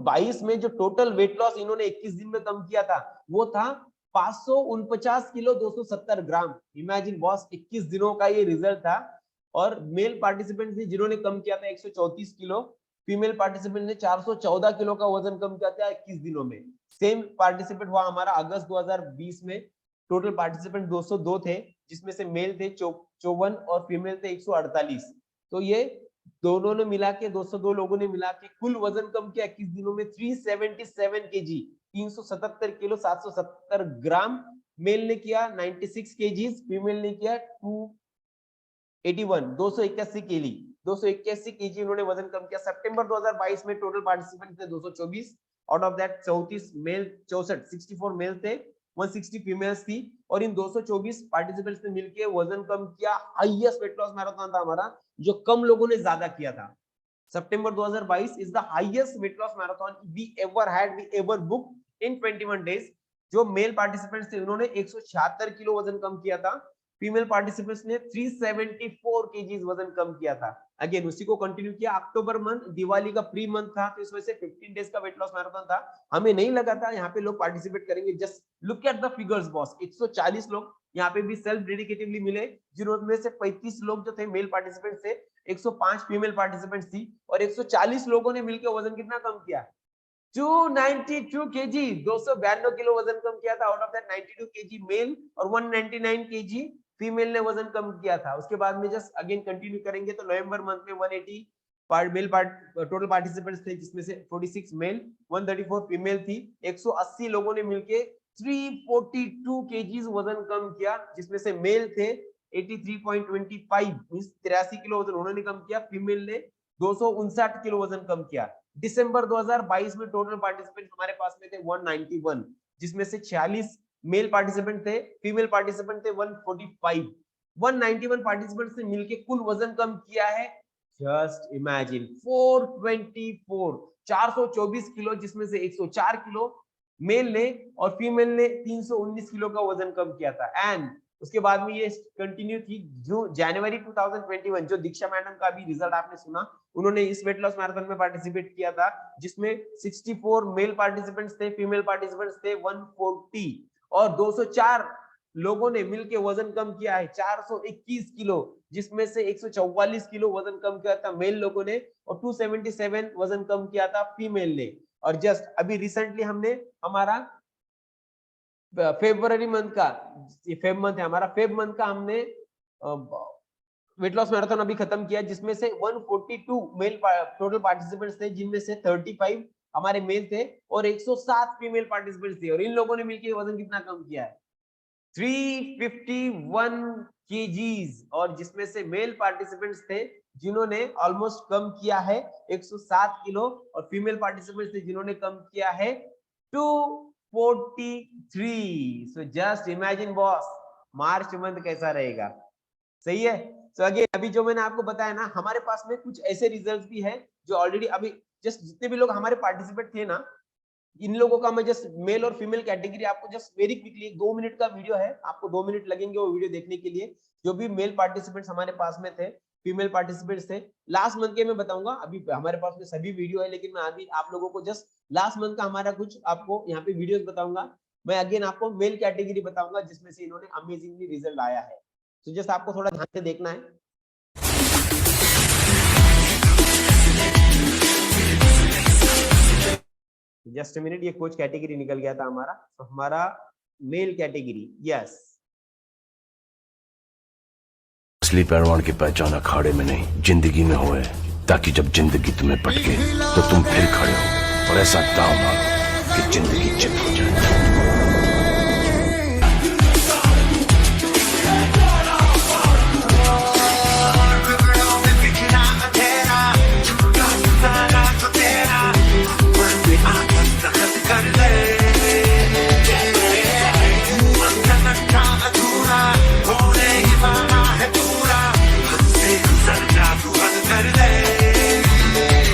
22 में जो टोटल वेट लॉस इन्होंने 21 दिन में कम किया था, वो था 549 किलो 270 ग्राम। इमेजिन बॉस, 21 दिनों का ये रिजल्ट था। और मेल पार्टिसिपेंट ने जिन्होंने कम किया था 134 किलो, फीमेल पार्टिसिपेंट ने 414 किलो का वजन कम किया था 21 दिनों में। सेम पार्टिसिपेंट हुआ हमारा अगस्त 2020 में, टोटल पार्टिसिपेंट 202 थे, जिसमें से मेल थे 54 और फीमेल थे 148। तो ये दोनों ने मिला के 202 लोगों ने मिला के कुल वजन कम किया 21 दिनों में 377 केजी, 377 किलो 770 ग्राम मेल ने किया 96 केजीज, फीमेल ने किया 281 281 केजी उन्होंने वजन कम किया। सितंबर 2022 में टोटल पार्टिसिपेंट थे 224, out of that 34 male 64 male थे, 160 फीमेल्स थी, और इन 224 पार्टिसिपेंट्स ने मिलके वजन कम किया। हाईएस्ट वेट लॉस मैराथन था हमारा, जो कम लोगों ने ज्यादा किया था। September 2022 is the highest weight loss marathon we ever book in 21 days. जो मेल पार्टिसिपेंट्स थे उन्होंने 176 किलो वजन कम किया था, फीमेल पार्टिसिपेंट्स ने 374 केजीज वजन कम किया था। अगेन उसी को कंटिन्यू किया। अक्टूबर मंथ दिवाली का प्री मंथ था, तो इस वजह से 15 डेज का वेट लॉस मैराथन था। हमें नहीं लगा था यहाँ पे लोग पार्टिसिपेट करेंगे। Just look at the figures boss, 140 लोग यहाँ पे भी सेल्फ डेडिकेटिवली मिले, जिनमें से 35 लोग जो थे मेल पार्टिसिपेंट थे, 105 फीमेल पार्टिसिपेंट्स थी, और 140 लोगों ने मिलकर वजन कितना कम किया? 292 केजी, 292 किलो वजन कम किया था। Out of that 92 KG male और 199 केजी फीमेल ने वजन कम किया था। उसके बाद में जस्ट अगेन कंटिन्यू करेंगे तो नवंबर मंथ में 180 टोटल पार्टिसिपेंट्स थे, जिसमें से 46 मेल 134 फीमेल थी। 180 लोगों ने मिलके 342 केजीज वजन कम किया, जिसमें से मेल थे 83.25 मींस 83 किलो वजन उन्होंने कम किया, फीमेल ने 259 किलो वजन कम किया। दिसंबर 2022 में टोटल पार्टिसिपेंट हमारे पास में थे 191, जिसमें से 46 मेल पार्टिसिपेंट थे, फीमेल पार्टिसिपेंट थे 145। 191 पार्टिसिपेंट्स ने मिलके कुल वजन कम किया है, जस्ट इमेजिन 424 किलो, जिसमें से 104 किलो मेल ने और फीमेल ने 319 किलो का वजन कम किया था। एंड उसके बाद में ये कंटिन्यू थी। जो जनवरी 2021 जो दीक्षा मैडम का भी रिजल्ट आपने सुना, उन्होंने इस वेट लॉस मैराथन में पार्टिसिपेट किया था, जिसमें 64 मेल पार्टिसिपेंट्स थे, फीमेल पार्टिसिपेंट्स थे 140, और 204 लोगों ने मिलके वजन कम किया है 421 किलो, जिसमें से 144 किलो वजन कम किया था मेल लोगों ने, और 277 वजन कम किया था फीमेल ने। और जस्ट अभी रिसेंटली हमने हमारा फेब्रुअरी मंथ का, फेब मंथ है हमारा, फेब मंथ का हमने वेट लॉस मैराथन अभी खत्म किया, जिसमें से 142 मेल टोटल पार्टिसिपेंट्स थे, जिनमें से 35 हमारे मेल थे और 107 फीमेल पार्टिसिपेंट्स थे। और इन लोगों ने मिलकर वजन कितना कम किया है? 351 केजीज, और जिसमें से मेल पार्टिसिपेंट्स थे जिन्होंने ऑलमोस्ट कम किया है 107 किलो, और फीमेल पार्टिसिपेंट्स थे जिन्होंने कम किया है 243। So just imagine boss, March month कैसा रहेगा। सही है। सो अगेन अभी जो मैंने आपको बताया ना, हमारे पास में कुछ ऐसे रिजल्ट्स भी है जो ऑलरेडी अभी जस्ट जितने भी लोग हमारे पार्टिसिपेट थे ना, इन लोगों का मैं जस्ट मेल और फीमेल कैटेगरी आपको जस्ट वेरी क्विकली 2 मिनट का वीडियो है, आपको 2 मिनट लगेंगे वो वीडियो देखने के लिए। जो भी मेल पार्टिसिपेंट्स हमारे पास में थे, फीमेल पार्टिसिपेंट्स थे, लास्ट मंथ के मैं बताऊंगा। अभी हमारे पास में सभी वीडियो है, लेकिन मैं अभी आप लोगों को जस्ट लास्ट मंथ का हमारा कुछ आपको यहाँ पे वीडियोस बताऊंगा। मैं अगेन आपको मेल कैटेगरी बताऊंगा, जिसमें से इन्होंने अमेजिंगली रिजल्ट आया है। तो जस्ट आपको थोड़ा ध्यान से देखना है। जस्ट अ मिनट, ये कोच कैटेगरी निकल गया था हमारा, तो हमारा मेल कैटेगरी, यस। असली पहलवान की पहचान अखाड़े में नहीं जिंदगी में होए, ताकि जब जिंदगी तुम्हें पटके तो तुम फिर खड़े हो और ऐसा दांव मारो कि जिंदगी चित हो जाए।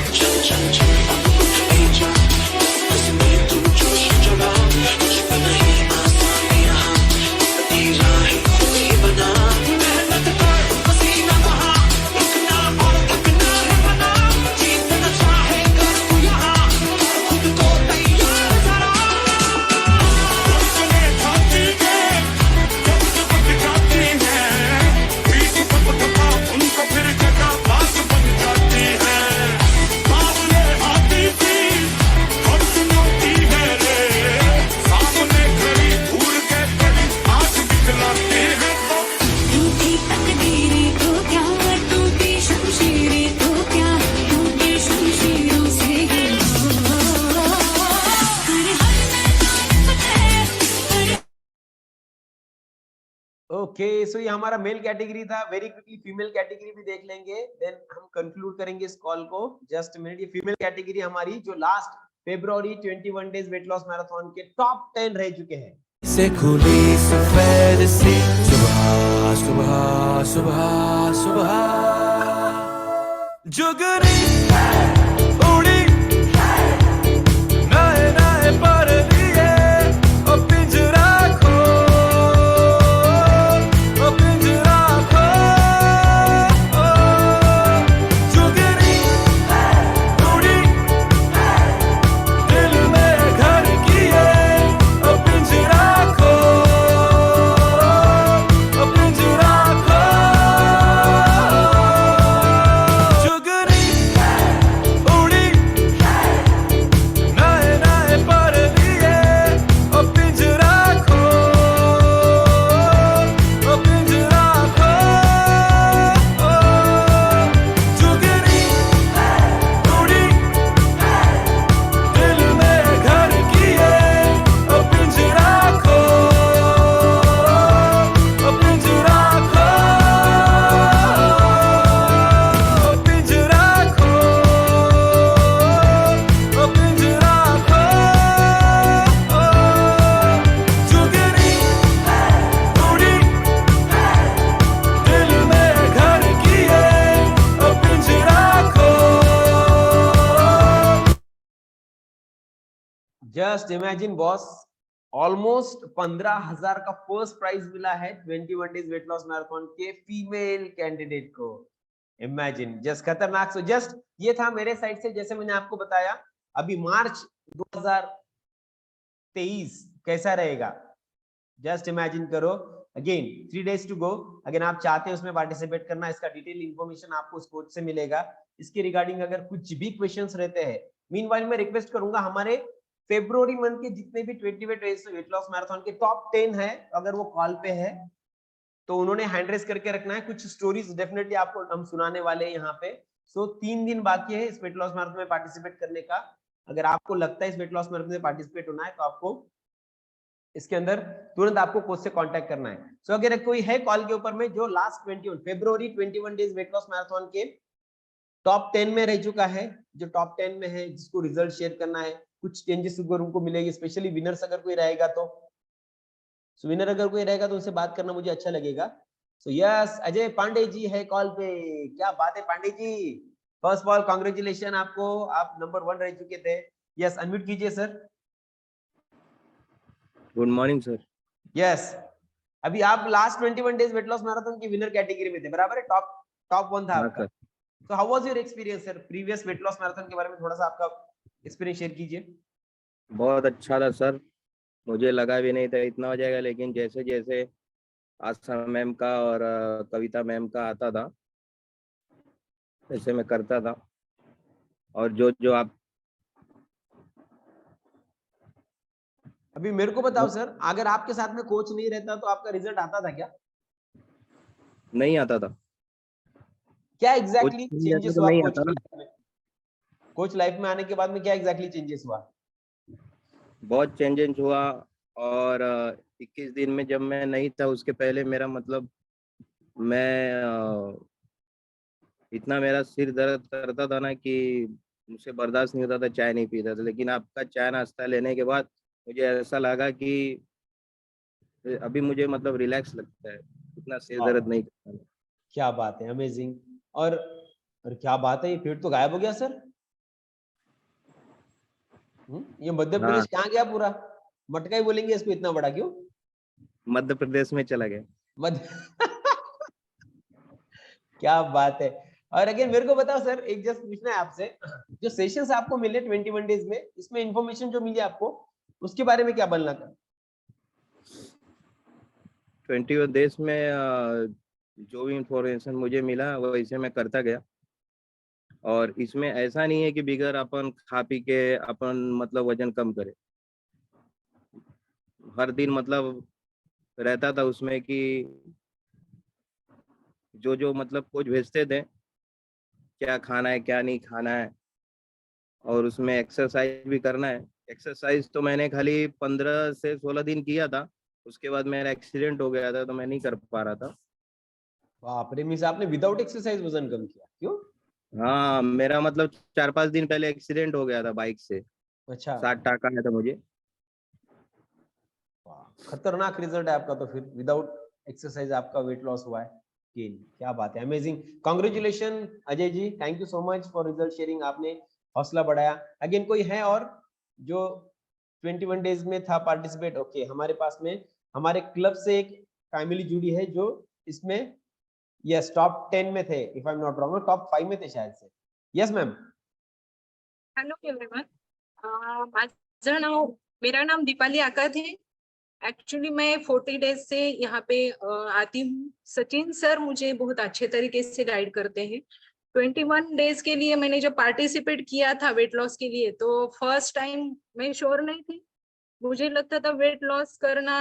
चल चल चल, angel, listen me, तू जोश जला ओके सो ये हमारा मेल कैटेगरी था। वेरी क्विकली फीमेल कैटेगरी भी देख लेंगे, देन हम कंक्लूड करेंगे इस कॉल को। जस्ट मिनट, ये फीमेल कैटेगरी हमारी जो लास्ट फरवरी 21 डेज वेट लॉस मैराथन के टॉप 10 रह चुके हैं। से खुली सफेद सी सुबह सुबह सुबह सुबह जुगनी उड़ी नए नए पर लिए ओ पिंजरा खो ओ पिंजरा खो जुगनी उड़ी दिल में घर किए ओ पिंजरा खो ओ पिंजरा खो जुगनी उड़ी नए नए पर लिए ओ पिंजरा खो ओ पिंजरा खो जुगनी उड़ी दिल में घर किए ओ पिंजरा खो ओ पिंजरा खो ओ पिंजरा खो ओ पिंजरा खो जुगनी उड़ी दिल में घर किए ओ पिंजरा खो जस्ट इमेजिन बॉस, ऑलमोस्ट 15,000 का फर्स्ट प्राइज मिला है 21 डेज वेट लॉस मैराथन के फीमेल कैंडिडेट को। इमेजिन, जस्ट खतरनाक। सो जस्ट ये था मेरे साइड से, जैसे मैंने आपको बताया अभी मार्च 2023 कैसा रहेगा जस्ट इमेजिन करो। Again 3 days to go. अगर आप चाहते हैं उसमें पार्टिसिपेट करना, इसका डिटेल इंफॉर्मेशन आपको उस कोच से मिलेगा। इसके रिगार्डिंग अगर कुछ भी क्वेश्चंस रहते हैं, मीनवाइल मैं रिक्वेस्ट करूंगा हमारे फेब्रुवरी मंथ के जितने भी 21 डेज वेट लॉस मैराथन के टॉप 10 है, अगर वो कॉल पे है तो उन्होंने हैंड रेस करके रखना है। कुछ स्टोरीज डेफिनेटली आपको हम सुनाने वाले हैं यहाँ पे। सो 3 दिन बाकी है इस वेट लॉस मैराथन में पार्टिसिपेट करने का। अगर आपको लगता है इस वेट लॉस मैराथन में पार्टिसिपेट होना है तो आपको इसके अंदर तुरंत आपको कोच से कांटेक्ट करना है। सो अगर कोई है कॉल के ऊपर में जो लास्ट 21 फरवरी 21 डेज वेट लॉस मैराथन के टॉप 10 में रह चुका है, जो टॉप 10 में है, जिसको रिजल्ट शेयर करना है, कुछ चेंजेस उनको मिलेगी, स्पेशली विनर्स अगर कोई रहेगा तो। सो विनर अगर कोई रहेगा तो उनसे बात करना मुझे अच्छा लगेगा। सो यस, अजय पांडे जी है कॉल पे। क्या बात है Pandey ji, first of all congratulation आपको, आप नंबर 1 रह चुके थे। यस, अनम्यूट कीजिए sir. Good morning sir. Yes, अभी आप last 21 days wait loss marathon की विनर कैटेगरी में थे, बराबर है? टॉप 1 था आपका। तो how was your experience sir, previous wait loss marathon के बारे में थोड़ा सा आपका एक्सपीरियंस शेयर कीजिए। बहुत अच्छा था सर, मुझे लगा भी नहीं था इतना हो जाएगा, लेकिन जैसे जैसे आशा मैम का और कविता मैम का आता था वैसे मैं करता था। और जो जो आप अभी मेरे को बताओ सर, अगर आपके साथ में कोच नहीं रहता तो आपका रिजल्ट आता था क्या? नहीं आता था। क्या एग्जैक्टली चेंजेस हुआ नहीं कोच आता की लाइफ में? कोच लाइफ में आने के बाद में क्या एग्जैक्टली चेंजेस हुआ? बहुत चेंजेस हुआ। और 21 दिन में जब मैं नहीं था, उसके पहले मेरा मतलब मैं इतना मेरा सिर दर्द करता था ना कि मुझसे बर्दाश्त नहीं होता था, चाय नहीं पीता था। लेकिन आपका चाय नाश्ता लेने के बाद मुझे ऐसा लगा कि अभी मुझे मतलब रिलैक्स लगता है, इतना सिर दर्द नहीं करता। क्या बात है, अमेजिंग। और क्या बात है, ये पेट तो गायब हो गया सर। ये मध्य प्रदेश कहाँ गया पूरा? मटका ही बोलेंगे इसको, इतना बड़ा क्यों? मध्य प्रदेश में चला गया। मध्य क्या बात है। और अगेन मेरे को बताओ सर, एक जस्ट पूछना है आपसे, जो सेशंस आपको मिले 21 डेज में, इसमें इंफॉर्मेशन जो मिली आपको उसके बारे में क्या बोलना था? 21 डेज में जो भी इंफॉर्मेशन मुझे मिला वैसे मैं करता गया। और इसमें ऐसा नहीं है कि बिगर अपन खा पी के अपन मतलब वजन कम करे। हर दिन मतलब रहता था उसमें कि जो जो मतलब कोच भेजते थे क्या खाना है क्या नहीं खाना है, और उसमें एक्सरसाइज भी करना है। एक्सरसाइज तो मैंने खाली 15 से 16 दिन किया था, उसके बाद मेरा एक्सीडेंट हो गया था तो मैं नहीं कर पा रहा था। बाप रे, मीन्स आपने विदाउट एक्सरसाइज वजन कम किया? क्यों? हाँ, मेरा मतलब 4-5 दिन पहले एक्सीडेंट हो गया था बाइक से। अच्छा, 60 टाका आया था मुझे। खतरनाक रिजल्ट है आपका। तो फिर विदाउट एक्सरसाइज आपका वेट लॉस हुआ है। क्या बात है, amazing, congratulation Ajay ji, thank you so much for result sharing, आपने हौसला बढ़ाया। अगेन कोई है और जो 21 डेज में था पार्टिसिपेट? ओके, हमारे पास में हमारे क्लब से एक फैमिली जुड़ी है जो इसमें यस टॉप 10 में थे, if I am not wrong, top 5 में थे शायद से। Yes ma'am. हॅलो एव्हरीवन, मेरा नाम दीपाली आकाद है। एक्चुअली मैं 40 डेज से यहाँ पे आती हूँ। सचिन सर मुझे बहुत अच्छे तरीके से गाइड करते हैं। 21 डेज के लिए मैंने जब पार्टिसिपेट किया था वेट लॉस के लिए, तो फर्स्ट टाइम मैं श्योर नहीं थी। मुझे लगता था वेट लॉस करना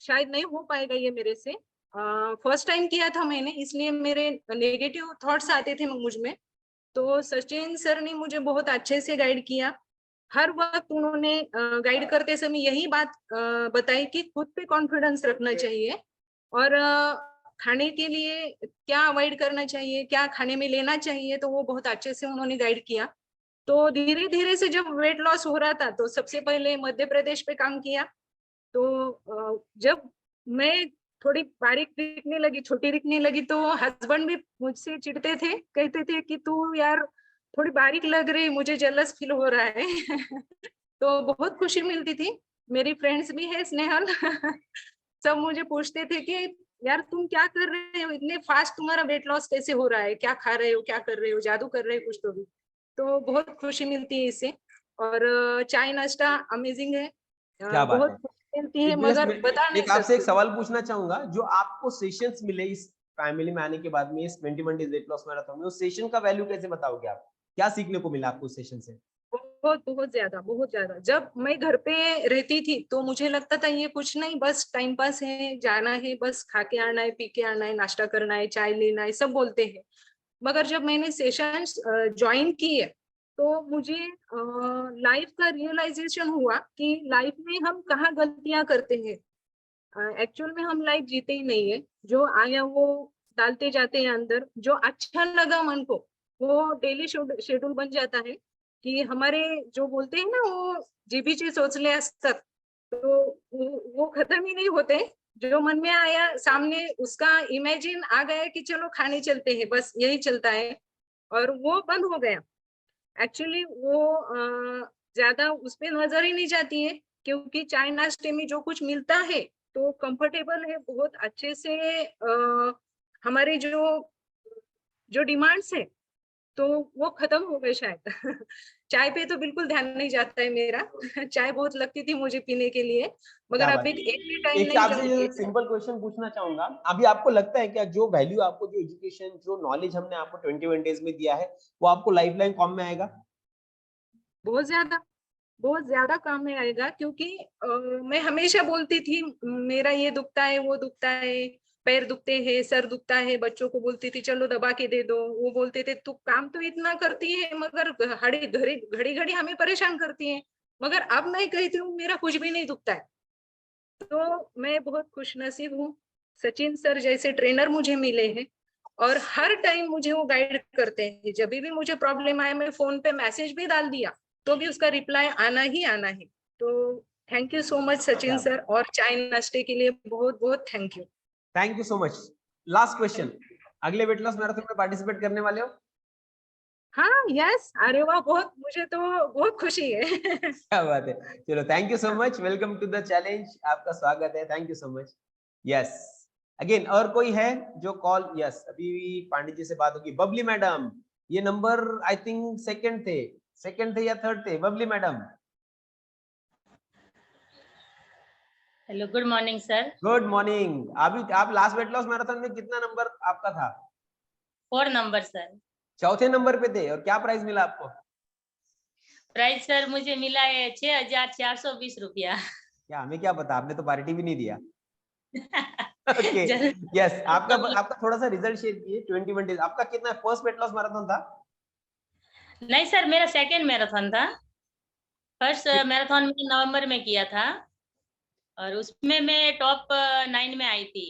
शायद नहीं हो पाएगा ये मेरे से। फर्स्ट टाइम किया था मैंने, इसलिए मेरे नेगेटिव थॉट्स आते थे मुझ में। तो सचिन सर ने मुझे बहुत अच्छे से गाइड किया। हर वक्त उन्होंने गाइड करते समय यही बात बताई कि खुद पे कॉन्फिडेंस रखना चाहिए और खाने के लिए क्या अवॉइड करना चाहिए, क्या खाने में लेना चाहिए, तो वो बहुत अच्छे से उन्होंने गाइड किया। तो धीरे धीरे से जब वेट लॉस हो रहा था तो सबसे पहले मध्य प्रदेश पे काम किया। तो जब मैं थोड़ी बारीक दिखने लगी, छोटी दिखने लगी, तो हस्बैंड भी मुझसे चिढ़ते थे, कहते थे कि तू यार थोड़ी बारीक लग रही, मुझे जेलस फील हो रहा है। तो बहुत खुशी मिलती थी। मेरी फ्रेंड्स भी है स्नेहल, सब मुझे पूछते थे कि यार तुम क्या कर रहे हो, इतने फास्ट तुम्हारा वेट लॉस कैसे हो रहा है, क्या खा रहे हो, क्या कर रहे हो, जादू कर रहे हो कुछ तो भी। तो बहुत खुशी मिलती है इससे। और चाय नाश्ता अमेजिंग है, क्या बात बहुत है। खुशी मिलती है, एक मगर मिनट, बता नहीं एक आपसे एक सकती। सवाल पूछना चाहूंगा, जो आपको सेशंस मिले इस फैमिली में आने के बाद में, इस 21 डेज वेट लॉस मैराथन में, उस सेशन का वैल्यू कैसे बताओगे आप? क्या सीखने को मिला आपको सेशन से? बहुत ज्यादा, बहुत ज्यादा। जब मैं घर पे रहती थी तो मुझे लगता था ये कुछ नहीं, बस टाइम पास है, जाना है, बस खा के आना है, पी के आना है, नाश्ता करना है, चाय लेना है, सब बोलते हैं। मगर जब मैंने सेशन ज्वाइन किए तो मुझे लाइफ का रियलाइजेशन हुआ कि लाइफ में हम कहाँ गलतियां करते हैं। एक्चुअल में हम लाइफ जीते ही नहीं है, जो आया वो डालते जाते हैं अंदर। जो अच्छा लगा मन को वो डेली शेड्यूल बन जाता है। कि हमारे जो बोलते हैं ना, वो जीबीचे सोचले असतात, तो वो खत्म ही नहीं होते। जो मन में आया सामने, उसका इमेजिन आ गया कि चलो खाने चलते हैं, बस यही चलता है, और वो बंद हो गया। एक्चुअली वो ज्यादा उस पर नजर ही नहीं जाती है, क्योंकि चाय नाश्ते में जो कुछ मिलता है तो कंफर्टेबल है, बहुत अच्छे से हमारे जो डिमांड्स है तो वो खत्म हो गए शायद। चाय पे तो बिल्कुल ध्यान नहीं जाता है मेरा। चाय बहुत लगती थी मुझे पीने के लिए, मगर क्या अभी बात है। एक भी टाइम एक नहीं आपसे जाऊंगी। सिंपल क्वेश्चन पूछना चाहूंगा, अभी आपको लगता है क्या जो वैल्यू आपको, जो एजुकेशन, जो नॉलेज हमने आपको 21 डेज में दिया है, वो आपको लाइफ लाइन काम में आएगा? बहुत ज्यादा काम में आएगा, क्योंकि मैं हमेशा बोलती थी मेरा ये दुखता है, वो दुखता है, पैर दुखते हैं, सर दुखता है, बच्चों को बोलती थी चलो दबा के दे दो। वो बोलते थे तू काम तो इतना करती है मगर घड़ी घड़ी हमें परेशान करती है। मगर अब मैं कहती हूँ मेरा कुछ भी नहीं दुखता है। तो मैं बहुत खुशनसीब हूँ, सचिन सर जैसे ट्रेनर मुझे मिले हैं और हर टाइम मुझे वो गाइड करते हैं। जब भी मुझे प्रॉब्लम आए, मैं फोन पे मैसेज भी डाल दिया तो भी उसका रिप्लाई आना ही आना है। तो thank you so much Sachin sir, और चाय नाश्ते के लिए बहुत बहुत thank you. Thank you so much. Last question, अगले वेट लॉस मैराथन में पार्टिसिपेट करने वाले हो? हाँ, यस, अरे वाह, मुझे तो बहुत खुशी है। क्या बात है। चलो, thank you so much, welcome to the challenge, आपका स्वागत है, thank you so much. Yes, again और कोई है जो कॉल? यस, अभी पांडे जी से बात होगी। बबली मैडम, ये नंबर आई थिंक सेकंड थे या थर्ड थे, Babli madam. Hello, good morning sir. Good morning. अभी आप लास्ट वेट लॉस मैराथन में कितना नंबर आपका था? 4 नंबर सर। चौथे नंबर पे थे, और क्या प्राइस मिला आपको? प्राइस सर मुझे मिला है 6,420 रुपया। क्या, हमें क्या पता, आपने तो पार्टी भी नहीं दिया। ओके, यस, आपका थोड़ा सा रिजल्ट शेयर कीजिए। 21 डेज आपका कितना फर्स्ट वेट लॉस मैराथन था? नहीं सर, मेरा सेकंड मैराथन था। फर्स्ट मैराथन में नवंबर में किया था। और उसमें मैं टॉप 9 में आई थी।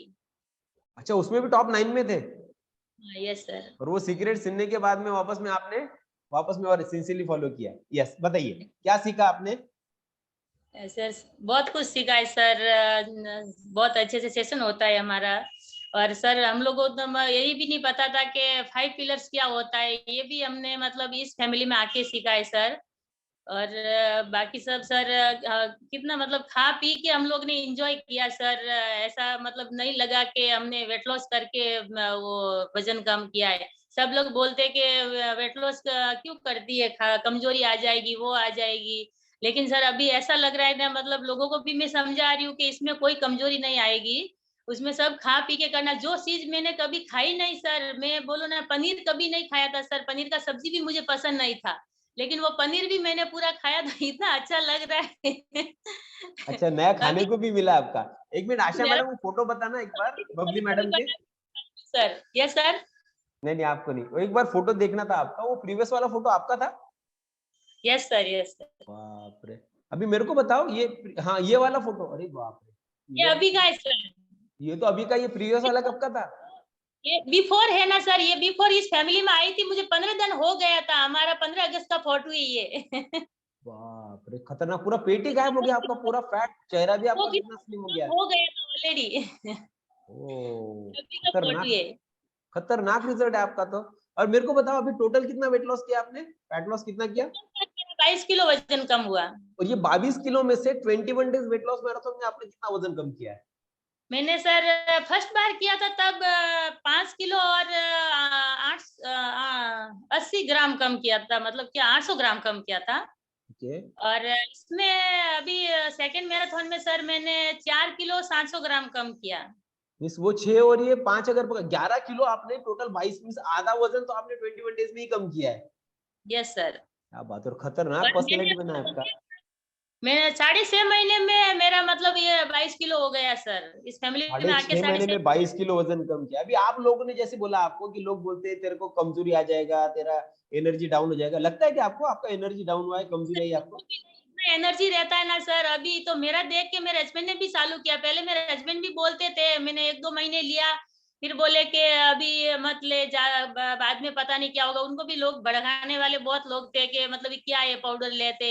अच्छा, उसमें भी टॉप 9 में थे? Yes sir. और वो सीक्रेट सुनने के बाद में आपने वापस में और सिंसियरली फॉलो किया? यस, बताइए क्या सीखा आपने? सर बहुत कुछ सीखा है सर, बहुत अच्छे से सेशन होता है हमारा। और सर हम लोगों को तो यही भी नहीं पता था कि 5 पिलर्स क्या होता है, ये भी हमने मतलब इस फैमिली में आके सीखा है सर। और बाकी सब सर कितना मतलब खा पी के हम लोग ने एंजॉय किया सर, ऐसा मतलब नहीं लगा कि हमने वेट लॉस करके वो वजन कम किया है। सब लोग बोलते कि वेट लॉस क्यों करती है, कमजोरी आ जाएगी, वो आ जाएगी। लेकिन सर अभी ऐसा लग रहा है ना, मतलब लोगों को भी मैं समझा रही हूँ कि इसमें कोई कमजोरी नहीं आएगी, उसमें सब खा पी के करना। जो चीज मैंने कभी खाई नहीं सर, मैं बोलूँ ना, पनीर कभी नहीं खाया था सर, पनीर का सब्जी भी मुझे पसंद नहीं था, लेकिन वो पनीर भी मैंने पूरा खाया था, इतना अच्छा लग रहा है। अच्छा, नया खाने अभी को भी मिला आपका। एक मिनट आशा मेरा मैडम, वो फोटो बताना एक बार बबली मैडम के। सर। Yes sir. नहीं नहीं, आपको नहीं, वो एक बार फोटो देखना था आपका। वो प्रीवियस वाला फोटो आपका था? Yes sir, yes sir. बाप रे, अभी मेरे को बताओ ये, हाँ ये वाला फोटो, अरे बाप रे, ये अभी का है सर। ये तो अभी का, ये प्रीवियस वाला कब का था? ये बिफोर है ना सर, ये बिफोर इस फैमिली में आई थी, मुझे 15 दिन हो गया था, हमारा 15 अगस्त का फोटो है ये। बाप रे, खतरनाक, पूरा पेट ही गायब हो गया आपका, पूरा फैट, चेहरा भी वो आपका कितना स्लिम हो गया। हो गया था ऑलरेडी। ओ, अभी का फोटो खतरनाक, है। खतरनाक रिजल्ट है आपका तो। और मेरे को बताओ, अभी टोटल कितना वेट लॉस किया आपने, फैट लॉस कितना किया? 22 किलो वजन कम हुआ। और ये 22 किलो में से 21 डेज वेट लॉस मैराथन में आपने कितना वजन कम किया है? मैंने सर फर्स्ट बार किया था तब 5 किलो और 80 ग्राम कम किया था, मतलब क्या 800 ग्राम कम किया था। ओके। और इसमें अभी सेकंड मैराथन में सर मैंने 4 किलो 700 ग्राम कम किया। मींस वो 6 और ये 5, अगर 11 किलो आपने टोटल, 22 मींस आधा वजन तो आपने 21 डेज में ही कम किया है। Yes sir. क्या बात है, और खतरनाक और पर्सनैलिटी बना है आपका। मैं 6.5 महीने में मेरा मतलब ये 22 किलो हो गया सर, इस फैमिली में आके 6.5 महीने 6.5। में 22 किलो वजन कम किया। अभी आप लोगों ने जैसे बोला आपको कि लोग बोलते हैं तेरे को कमजोरी आ जाएगा, तेरा एनर्जी डाउन हो जाएगा, लगता है कि आपको आपका एनर्जी डाउन हुआ है, कमजोरी आई आपको? एनर्जी रहता है ना सर, अभी तो मेरा देख के मेरे हस्बैंड ने भी चालू किया। पहले मेरे हस्बैंड भी बोलते थे, मैंने 1-2 महीने लिया, फिर बोले कि अभी मत ले जा, बाद में पता नहीं क्या होगा। उनको भी लोग भड़काने वाले बहुत लोग थे कि मतलब ये क्या है, पाउडर लेते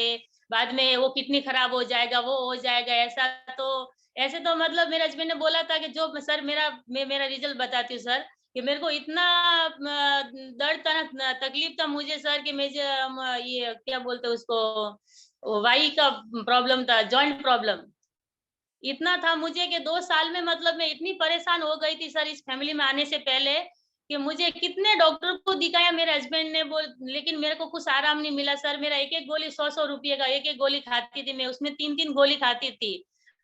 बाद में वो किडनी खराब हो जाएगा, वो हो जाएगा, ऐसा। तो ऐसे तो मतलब मेरे हस्बैंड ने बोला था कि जो सर मेरा रिजल्ट बताती हूँ सर, कि मेरे को इतना दर्द था, तकलीफ था मुझे सर, कि मुझे ये क्या बोलते हैं उसको, वाई का प्रॉब्लम था, जॉइंट प्रॉब्लम इतना था मुझे कि 2 साल में मतलब मैं इतनी परेशान हो गई थी सर, इस फैमिली में आने से पहले, कि मुझे कितने डॉक्टर को दिखाया मेरे हस्बैंड ने, लेकिन मेरे को कुछ आराम नहीं मिला सर। मेरा एक गोली 100 रुपये का, एक गोली खाती थी मैं, उसमें 3 गोली खाती थी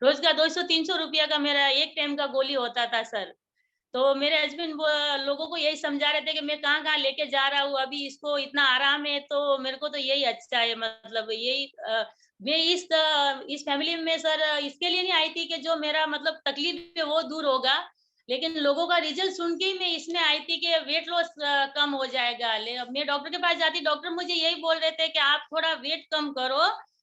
रोज का, 200-300 रुपया का मेरा एक टाइम का गोली होता था सर। तो मेरे हस्बैंड लोगों को यही समझा रहे थे कि मैं कहाँ कहाँ लेके जा रहा हूँ, अभी इसको इतना आराम है, तो मेरे को तो यही अच्छा है, मतलब यही मैं इस फैमिली में सर इसके लिए नहीं आई थी कि जो मेरा मतलब तकलीफ है वो दूर होगा, लेकिन लोगों का रिजल्ट सुन के ही मैं इसमें आई थी कि वेट लॉस कम हो जाएगा। मैं डॉक्टर के पास जाती, डॉक्टर मुझे यही बोल रहे थे कि आप थोड़ा वेट कम करो,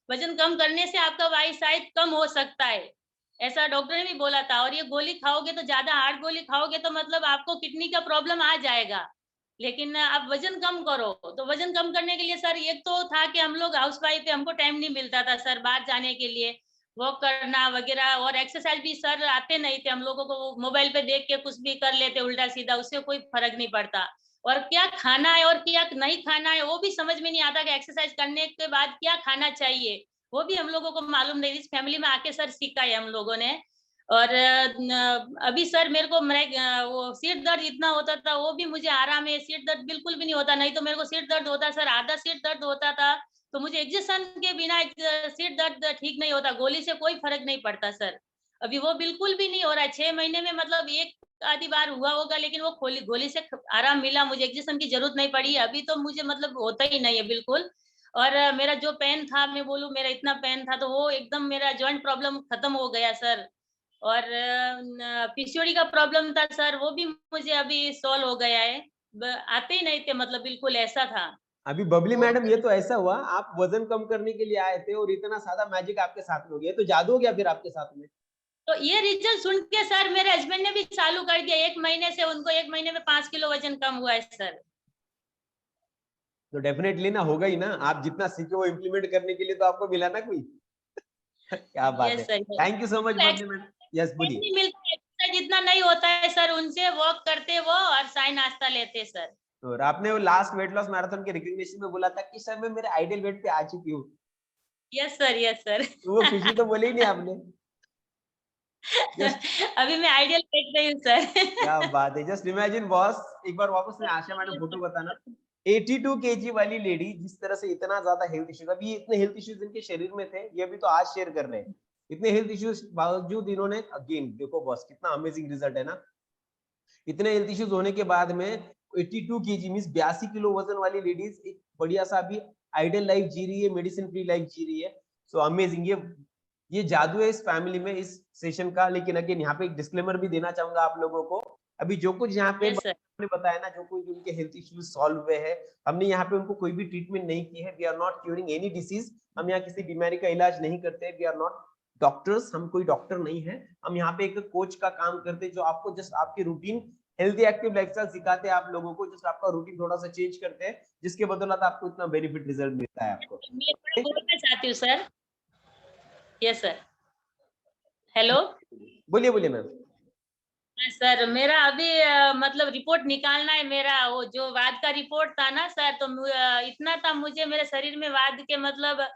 वजन कम करने से आपका वाई शायद कम हो सकता है, ऐसा डॉक्टर ने भी बोला था। और ये गोली खाओगे तो ज्यादा हार्ड गोली खाओगे तो मतलब आपको किडनी का प्रॉब्लम आ जाएगा, लेकिन आप वजन कम करो। तो वजन कम करने के लिए सर एक तो था कि हम लोग हाउस वाइफ है, हमको टाइम नहीं मिलता था सर बाहर जाने के लिए, वॉक करना वगैरह, और एक्सरसाइज भी सर आते नहीं थे हम लोगों को, मोबाइल पे देख के कुछ भी कर लेते उल्टा सीधा, उससे कोई फर्क नहीं पड़ता। और क्या खाना है और क्या नहीं खाना है वो भी समझ में नहीं आता, कि एक्सरसाइज करने के बाद क्या खाना चाहिए वो भी हम लोगों को मालूम नहीं। इस फैमिली में आके सर सीखा है हम लोगों ने। और अभी सर मेरे को वो सिर दर्द इतना होता था, वो भी मुझे आराम है, सिर दर्द बिल्कुल भी नहीं होता। नहीं तो मेरे को सिर दर्द होता सर, आधा सिर दर्द होता था, तो मुझे इंजेक्शन के बिना सिर दर्द ठीक नहीं होता, गोली से कोई फर्क नहीं पड़ता सर। अभी वो बिल्कुल भी नहीं हो रहा है, 6 महीने में मतलब एक आधी बार हुआ होगा, लेकिन वो गोली से आराम मिला मुझे, इंजेक्शन की जरूरत नहीं पड़ी। अभी तो मुझे मतलब होता ही नहीं है बिल्कुल। और मेरा जो पेन था, मैं बोलूं मेरा इतना पेन था, तो वो एकदम मेरा जॉइंट प्रॉब्लम खत्म हो गया सर। और पीसीओडी का प्रॉब्लम था सर, वो भी मुझे अभी सॉल्व हो गया है, आते ही नहीं थे मतलब, बिल्कुल ऐसा था। अभी बबली मैडम, ये तो ऐसा हुआ आप वजन कम करने के लिए आए थे और इतना सादा मैजिक आपके साथ में हो गया, तो जादू हो गया फिर आपके साथ में। तो ये रिजल्ट सुन के सर मेरे हस्बैंड ने भी चालू कर दिया, 1 महीने से उनको 1 महीने में 5 किलो वजन कम हुआ है सर। तो डेफिनेटली ना होगा ही ना, आप जितना सीखे वो इम्प्लीमेंट करने के लिए तो आपको मिला ना कोई। क्या बात यस है, sir. Thank you so much Babli madam. Yes बोलिए। नहीं मिलता है, exercise जितना नहीं होता है सर, उनसे वॉक करते वो और चाय नाश्ता लेते सर। और आपने वो लास्ट वेट लॉस मैराथन के रिकग्निशन में बोला था कि सर मैं मेरे आइडियल वेट पे आ चुकी हूँ। Yes sir, yes sir. वो खुशी तो बोली ही नहीं आपने। अभी मैं आइडियल वेट पे हूँ सर। क्या बात है, जस्ट इमेजिन बॉस, एक बार वापस में आशा मैडम फोटो बताना। 82 केजी वाली लेडी जिस तरह से इतना ज्यादा हेल्थ इश्यूज, अभी इतने हेल्थ इश्यूज इनके शरीर में थे, ये अभी तो आज शेयर कर रहे हैं। इतने हेल्थ इश्यूज बावजूद इन्होंने, अगेन देखो बॉस कितना अमेजिंग रिजल्ट है ना। इतने हेल्थ इश्यूज होने के बाद में 82 केजी मींस 82 किलो वजन वाली लेडीज एक बढ़िया सा अभी आइडियल लाइफ जी रही है, मेडिसिन फ्री लाइफ जी रही है। सो अमेजिंग, ये जादू है इस फैमिली में, इस सेशन का। लेकिन अगेन यहाँ पे एक डिस्क्लेमर भी देना चाहूंगा आप लोगों को, अभी जो कुछ यहाँ पे हमने बताया ना, जो कुछ उनके हेल्थ इश्यूज सॉल्व हुए हैं, हमने यहाँ पे उनको कोई भी ट्रीटमेंट नहीं की है। We are not curing any disease, हम यहाँ किसी बीमारी का इलाज नहीं करते। वी आर नॉट डॉक्टर्स, हम कोई डॉक्टर नहीं है। हम यहाँ पे एक कोच का काम करते हैं, जो आपको जस्ट आपकी रूटीन हेल्थी एक्टिव लाइफस्टाइल सिखाते हैं आप लोगों को, जस्ट आपका रूटीन थोड़ा सा चेंज करते हैं, जिसके बदौलत आपको इतना बेनिफिट रिजल्ट मिलता है आपको। मैं थोड़ा बोलना चाहती हूँ सर। Yes sir, hello. बोलिए बोलिए मैम। सर मेरा अभी मतलब रिपोर्ट निकालना है मेरा, वो जो वाद का रिपोर्ट था ना सर, तो इतना था मुझे मेरे शरीर में वाद के, मतलब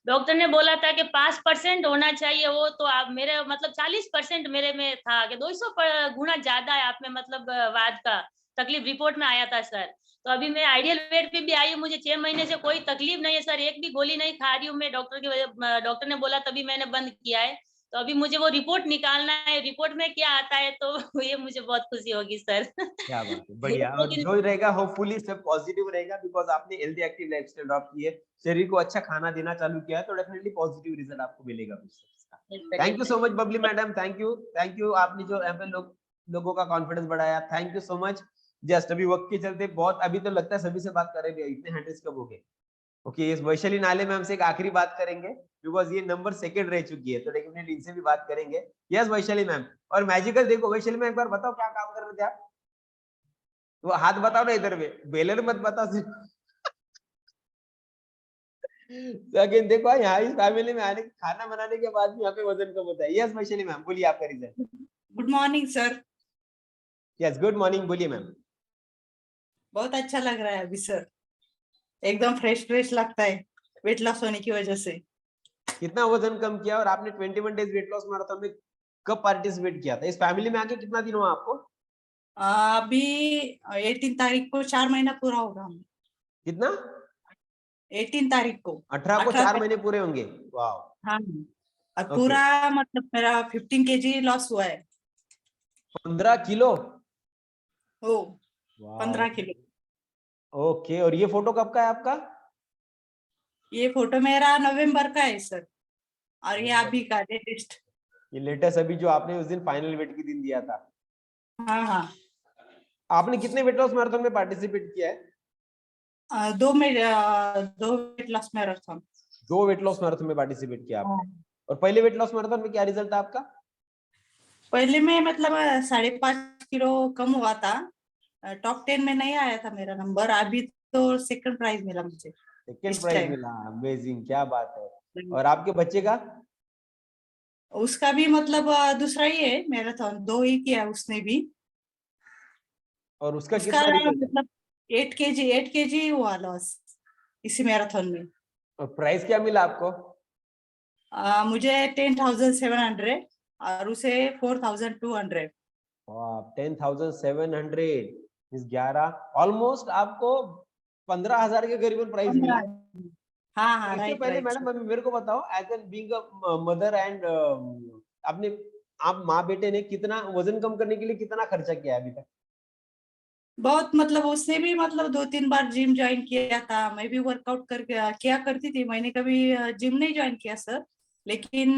डॉक्टर ने बोला था कि 5% होना चाहिए वो, तो आप मेरे मतलब 40% मेरे में था कि 200 गुना ज्यादा है आप में, मतलब वाद का तकलीफ रिपोर्ट में आया था सर। तो अभी मैं आइडियल वेट पे भी आई हूँ, मुझे 6 महीने से कोई तकलीफ नहीं है सर, एक भी गोली नहीं खा रही हूँ मैं, डॉक्टर ने बोला तभी मैंने बंद किया है। तो अभी मुझे वो रिपोर्ट निकालना है, रिपोर्ट में क्या आता है तो ये मुझे बहुत खुशी होगी सर। क्या बात है, बढ़िया। और जो रहेगा होपफुली सब पॉजिटिव रहेगा, बिकॉज आपने हेल्दी एक्टिव लाइफस्टाइल अडॉप्ट की है, शरीर को अच्छा खाना देना चालू किया है, तो डेफिनेटली पॉजिटिव रिजल्ट आपको मिलेगा। Thank you so much Babli madam, thank you. आपने जो लोगों का कॉन्फिडेंस बढ़ाया, thank you so much. Just अभी वक्त के चलते बहुत, अभी तो लगता है सभी से बात कर रहे हैं, इतने हैंडल्स कब हो गए। ओके, इस वैशाली नाले में हमसे एक आखिरी बात करेंगे, बिकॉज ये नंबर 2 रह चुकी है, तो डेफिनेटली इनसे भी बात करेंगे। Yes Vaishali ma'am. और मैजिकल देखो वैशाली मैम, एक बार बताओ क्या काम कर रहे थे आप? वो हाथ बताओ ना इधर में, बेलर मत बताओ सिर्फ। तो अगेन देखो यहाँ इस फैमिली में आने, खाना बनाने के बाद भी यहाँ पे वजन कम होता है। यस वैशाली मैम, बोलिए आपका result. Good morning sir. Yes good morning, बोलिए मैम। बहुत अच्छा लग रहा है अभी सर, एकदम फ्रेश लगता है वेट लॉस होने की वजह से। कितना वजन कम किया, और आपने 21 डेज वेट लॉस मैराथन में कब पार्टिसिपेट किया था? इस फैमिली में आके कितना दिन हुआ आपको? अभी 18 तारीख को 4 महीना पूरा होगा हमें। कितना? 18 तारीख को 18 को 4 महीने पूरे होंगे। वाह। हाँ, और पूरा मतलब मेरा 15 kg लॉस हुआ है। 15 किलो? ओ 15 किलो। ओके, और ये फोटो कब का है आपका? ये फोटो मेरा नवंबर का है सर, और ये अभी का लेटेस्ट। ये लेटेस्ट अभी जो आपने उस दिन फाइनल वेट के दिन दिया था। हाँ। आपने कितने वेट लॉस मैराथन में पार्टिसिपेट किया है? 2 wait loss marathon. 2 wait loss marathon में पार्टिसिपेट किया आपने। और पहले वेट लॉस मैराथन में क्या रिजल्ट था आपका? पहले में मतलब 5.5 किलो कम हुआ था, टॉप 10 में नहीं आया था मेरा नंबर। अभी तो सेकंड प्राइज मिला मुझे। सेकंड प्राइज मिला, अमेजिंग, क्या बात है। और आपके बच्चे का? उसका भी मतलब दूसरा ही है मैराथन, 2 ही किया उसने भी। और उसका कितना मतलब 8 kg हुआ लॉस इसी मैराथन में। और प्राइस क्या मिला आपको? मुझे 10,700 और उसे 4,200। 10,700 इस 11 ऑलमोस्ट आपको 15,000 के करीबन प्राइस मिला। हाँ, इससे पहले मैडम अभी मेरे को बताओ, as an being a mother and आपने, आप माँ बेटे ने कितना वजन कम करने के लिए कितना खर्चा किया अभी तक? बहुत, मतलब उसने भी मतलब 2-3 बार जिम ज्वाइन किया था। मैं भी वर्कआउट किया करती थी। मैंने कभी जिम नहीं ज्वाइन किया सर, लेकिन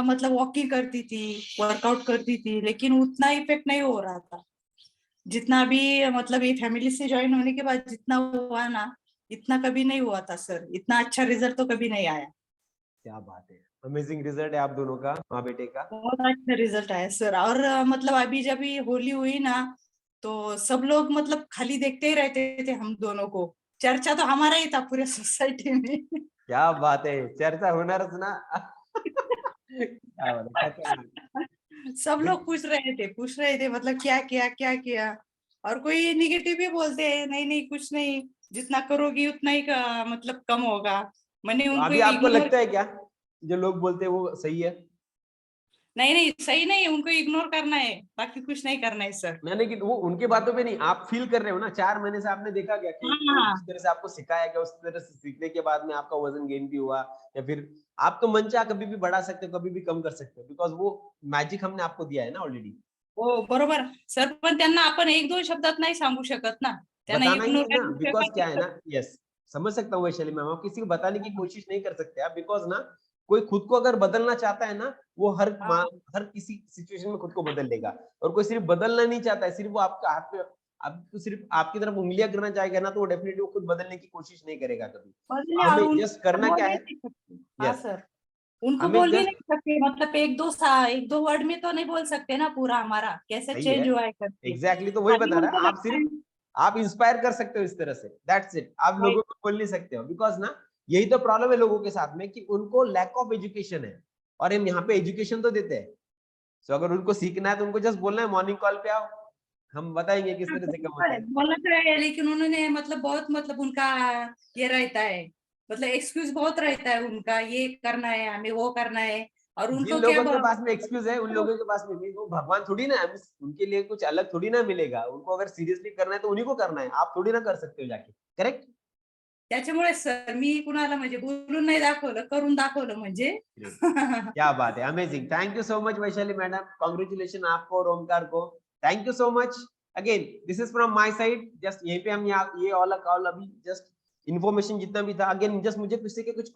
मतलब वॉकिंग करती थी, वर्कआउट करती थी, लेकिन उतना इफेक्ट नहीं हो रहा था जितना भी मतलब ये फैमिली से ज्वाइन होने के बाद जितना हुआ ना, इतना कभी नहीं हुआ था सर। इतना अच्छा रिजल्ट तो कभी नहीं आया। क्या बात है, अमेजिंग रिजल्ट है आप दोनों का, माँ बेटे का। बहुत अच्छा रिजल्ट आया सर। और मतलब अभी जब ये होली हुई ना, तो सब लोग मतलब खाली देखते ही रहते थे हम दोनों को। चर्चा तो हमारा ही था पूरे सोसाइटी में। क्या बात है, चर्चा होणारच ना। क्या बात है, खतरनाक। सब लोग पूछ रहे थे मतलब क्या किया। और कोई निगेटिव भी बोलते हैं, नहीं कुछ नहीं, जितना करोगी उतना ही मतलब कम होगा। मैंने तो उनको अभी आपको इग्नोर, लगता है क्या जो लोग बोलते हैं वो सही है? नहीं सही नहीं, उनको इग्नोर करना है, बाकी कुछ नहीं करना है सर। मैंने कि वो उनके बातों पे नहीं, आप फील कर रहे हो ना, 4 महीने से आपने देखा क्या कि हाँ। जिस तरह से आपको सिखाया गया उस तरह से सीखने के बाद में आपका वजन गेन भी हुआ, या फिर आप तो मन चाह कभी भी बढ़ा सकते हो, कभी भी कम कर सकते हो, बिकॉज वो मैजिक हमने आपको दिया है ना ऑलरेडी। हो बरोबर सर, पण त्यांना आपण 1-2 शब्दात नाही सांगू शकत ना, त्यांना बताना ही इग्नोर है ना, बिकॉज क्या है ना, यस समझ सकता हूँ वैशाली मैम, आप किसी को बताने की कोशिश नहीं कर सकते आप, बिकॉज ना कोई खुद को अगर बदलना चाहता है ना, वो हर किसी सिचुएशन में खुद को बदल लेगा, और कोई सिर्फ बदलना नहीं चाहता है, सिर्फ वो आपका हाथ पे आपको सिर्फ आपकी तरफ उंगलियां करना चाहेगा ना, तो वो डेफिनेटली वो खुद बदलने की कोशिश नहीं करेगा कभी। बदले तो और हमें जस्ट करना बोल क्या भी है, नहीं सकते। हाँ यस सर, उनको हमें बोल भी जस्ट नहीं सकते, मतलब 1-2 वर्ड में तो नहीं बोल सकते ना पूरा हमारा कैसे सही चेंज है, हुआ है करके। एग्जैक्टली तो वही खाली बता रहा उनको है, आप लगता है, सिर्फ आप इंस्पायर कर सकते हो इस तरह से, दैट्स इट, आप नहीं, लोगों को बोल नहीं सकते हो, बिकॉज ना यही तो प्रॉब्लम है लोगों के साथ में कि उनको लैक ऑफ एजुकेशन है, और हम यहाँ पे एजुकेशन तो देते हैं। सो अगर उनको सीखना है तो उनको जस्ट बोलना है मॉर्निंग कॉल पे आओ, हम बताएंगे किस तरह से कम होता है। बोला तो है, लेकिन उन्होंने मतलब बहुत मतलब उनका ये रहता है, मतलब एक्सक्यूज बहुत रहता है उनका, ये करना है हमें, वो करना है। और जिन उनको क्या लोगों के पास में एक्सक्यूज है उन लोगों के पास में भी वो भगवान थोड़ी ना है, उनके लिए कुछ अलग थोड़ी ना मिलेगा, उनको अगर सीरियसली करना है तो उन्हीं को करना है, आप थोड़ी ना कर सकते हो जाके, करेक्ट? त्याच्यामुळे सर मी कुणाला म्हणजे बोलून नाही दाखवलं, करून दाखवलं म्हणजे। क्या बात है, amazing, thank you so much Vaishali madam, congratulation आपको और ओमकार को, thank you so much again, this is from my side, just यहीं पे हम ये ऑल अभी जस्ट इन्फॉर्मेशन जितना भी था, अगेन जस्ट मुझे किसी के कुछ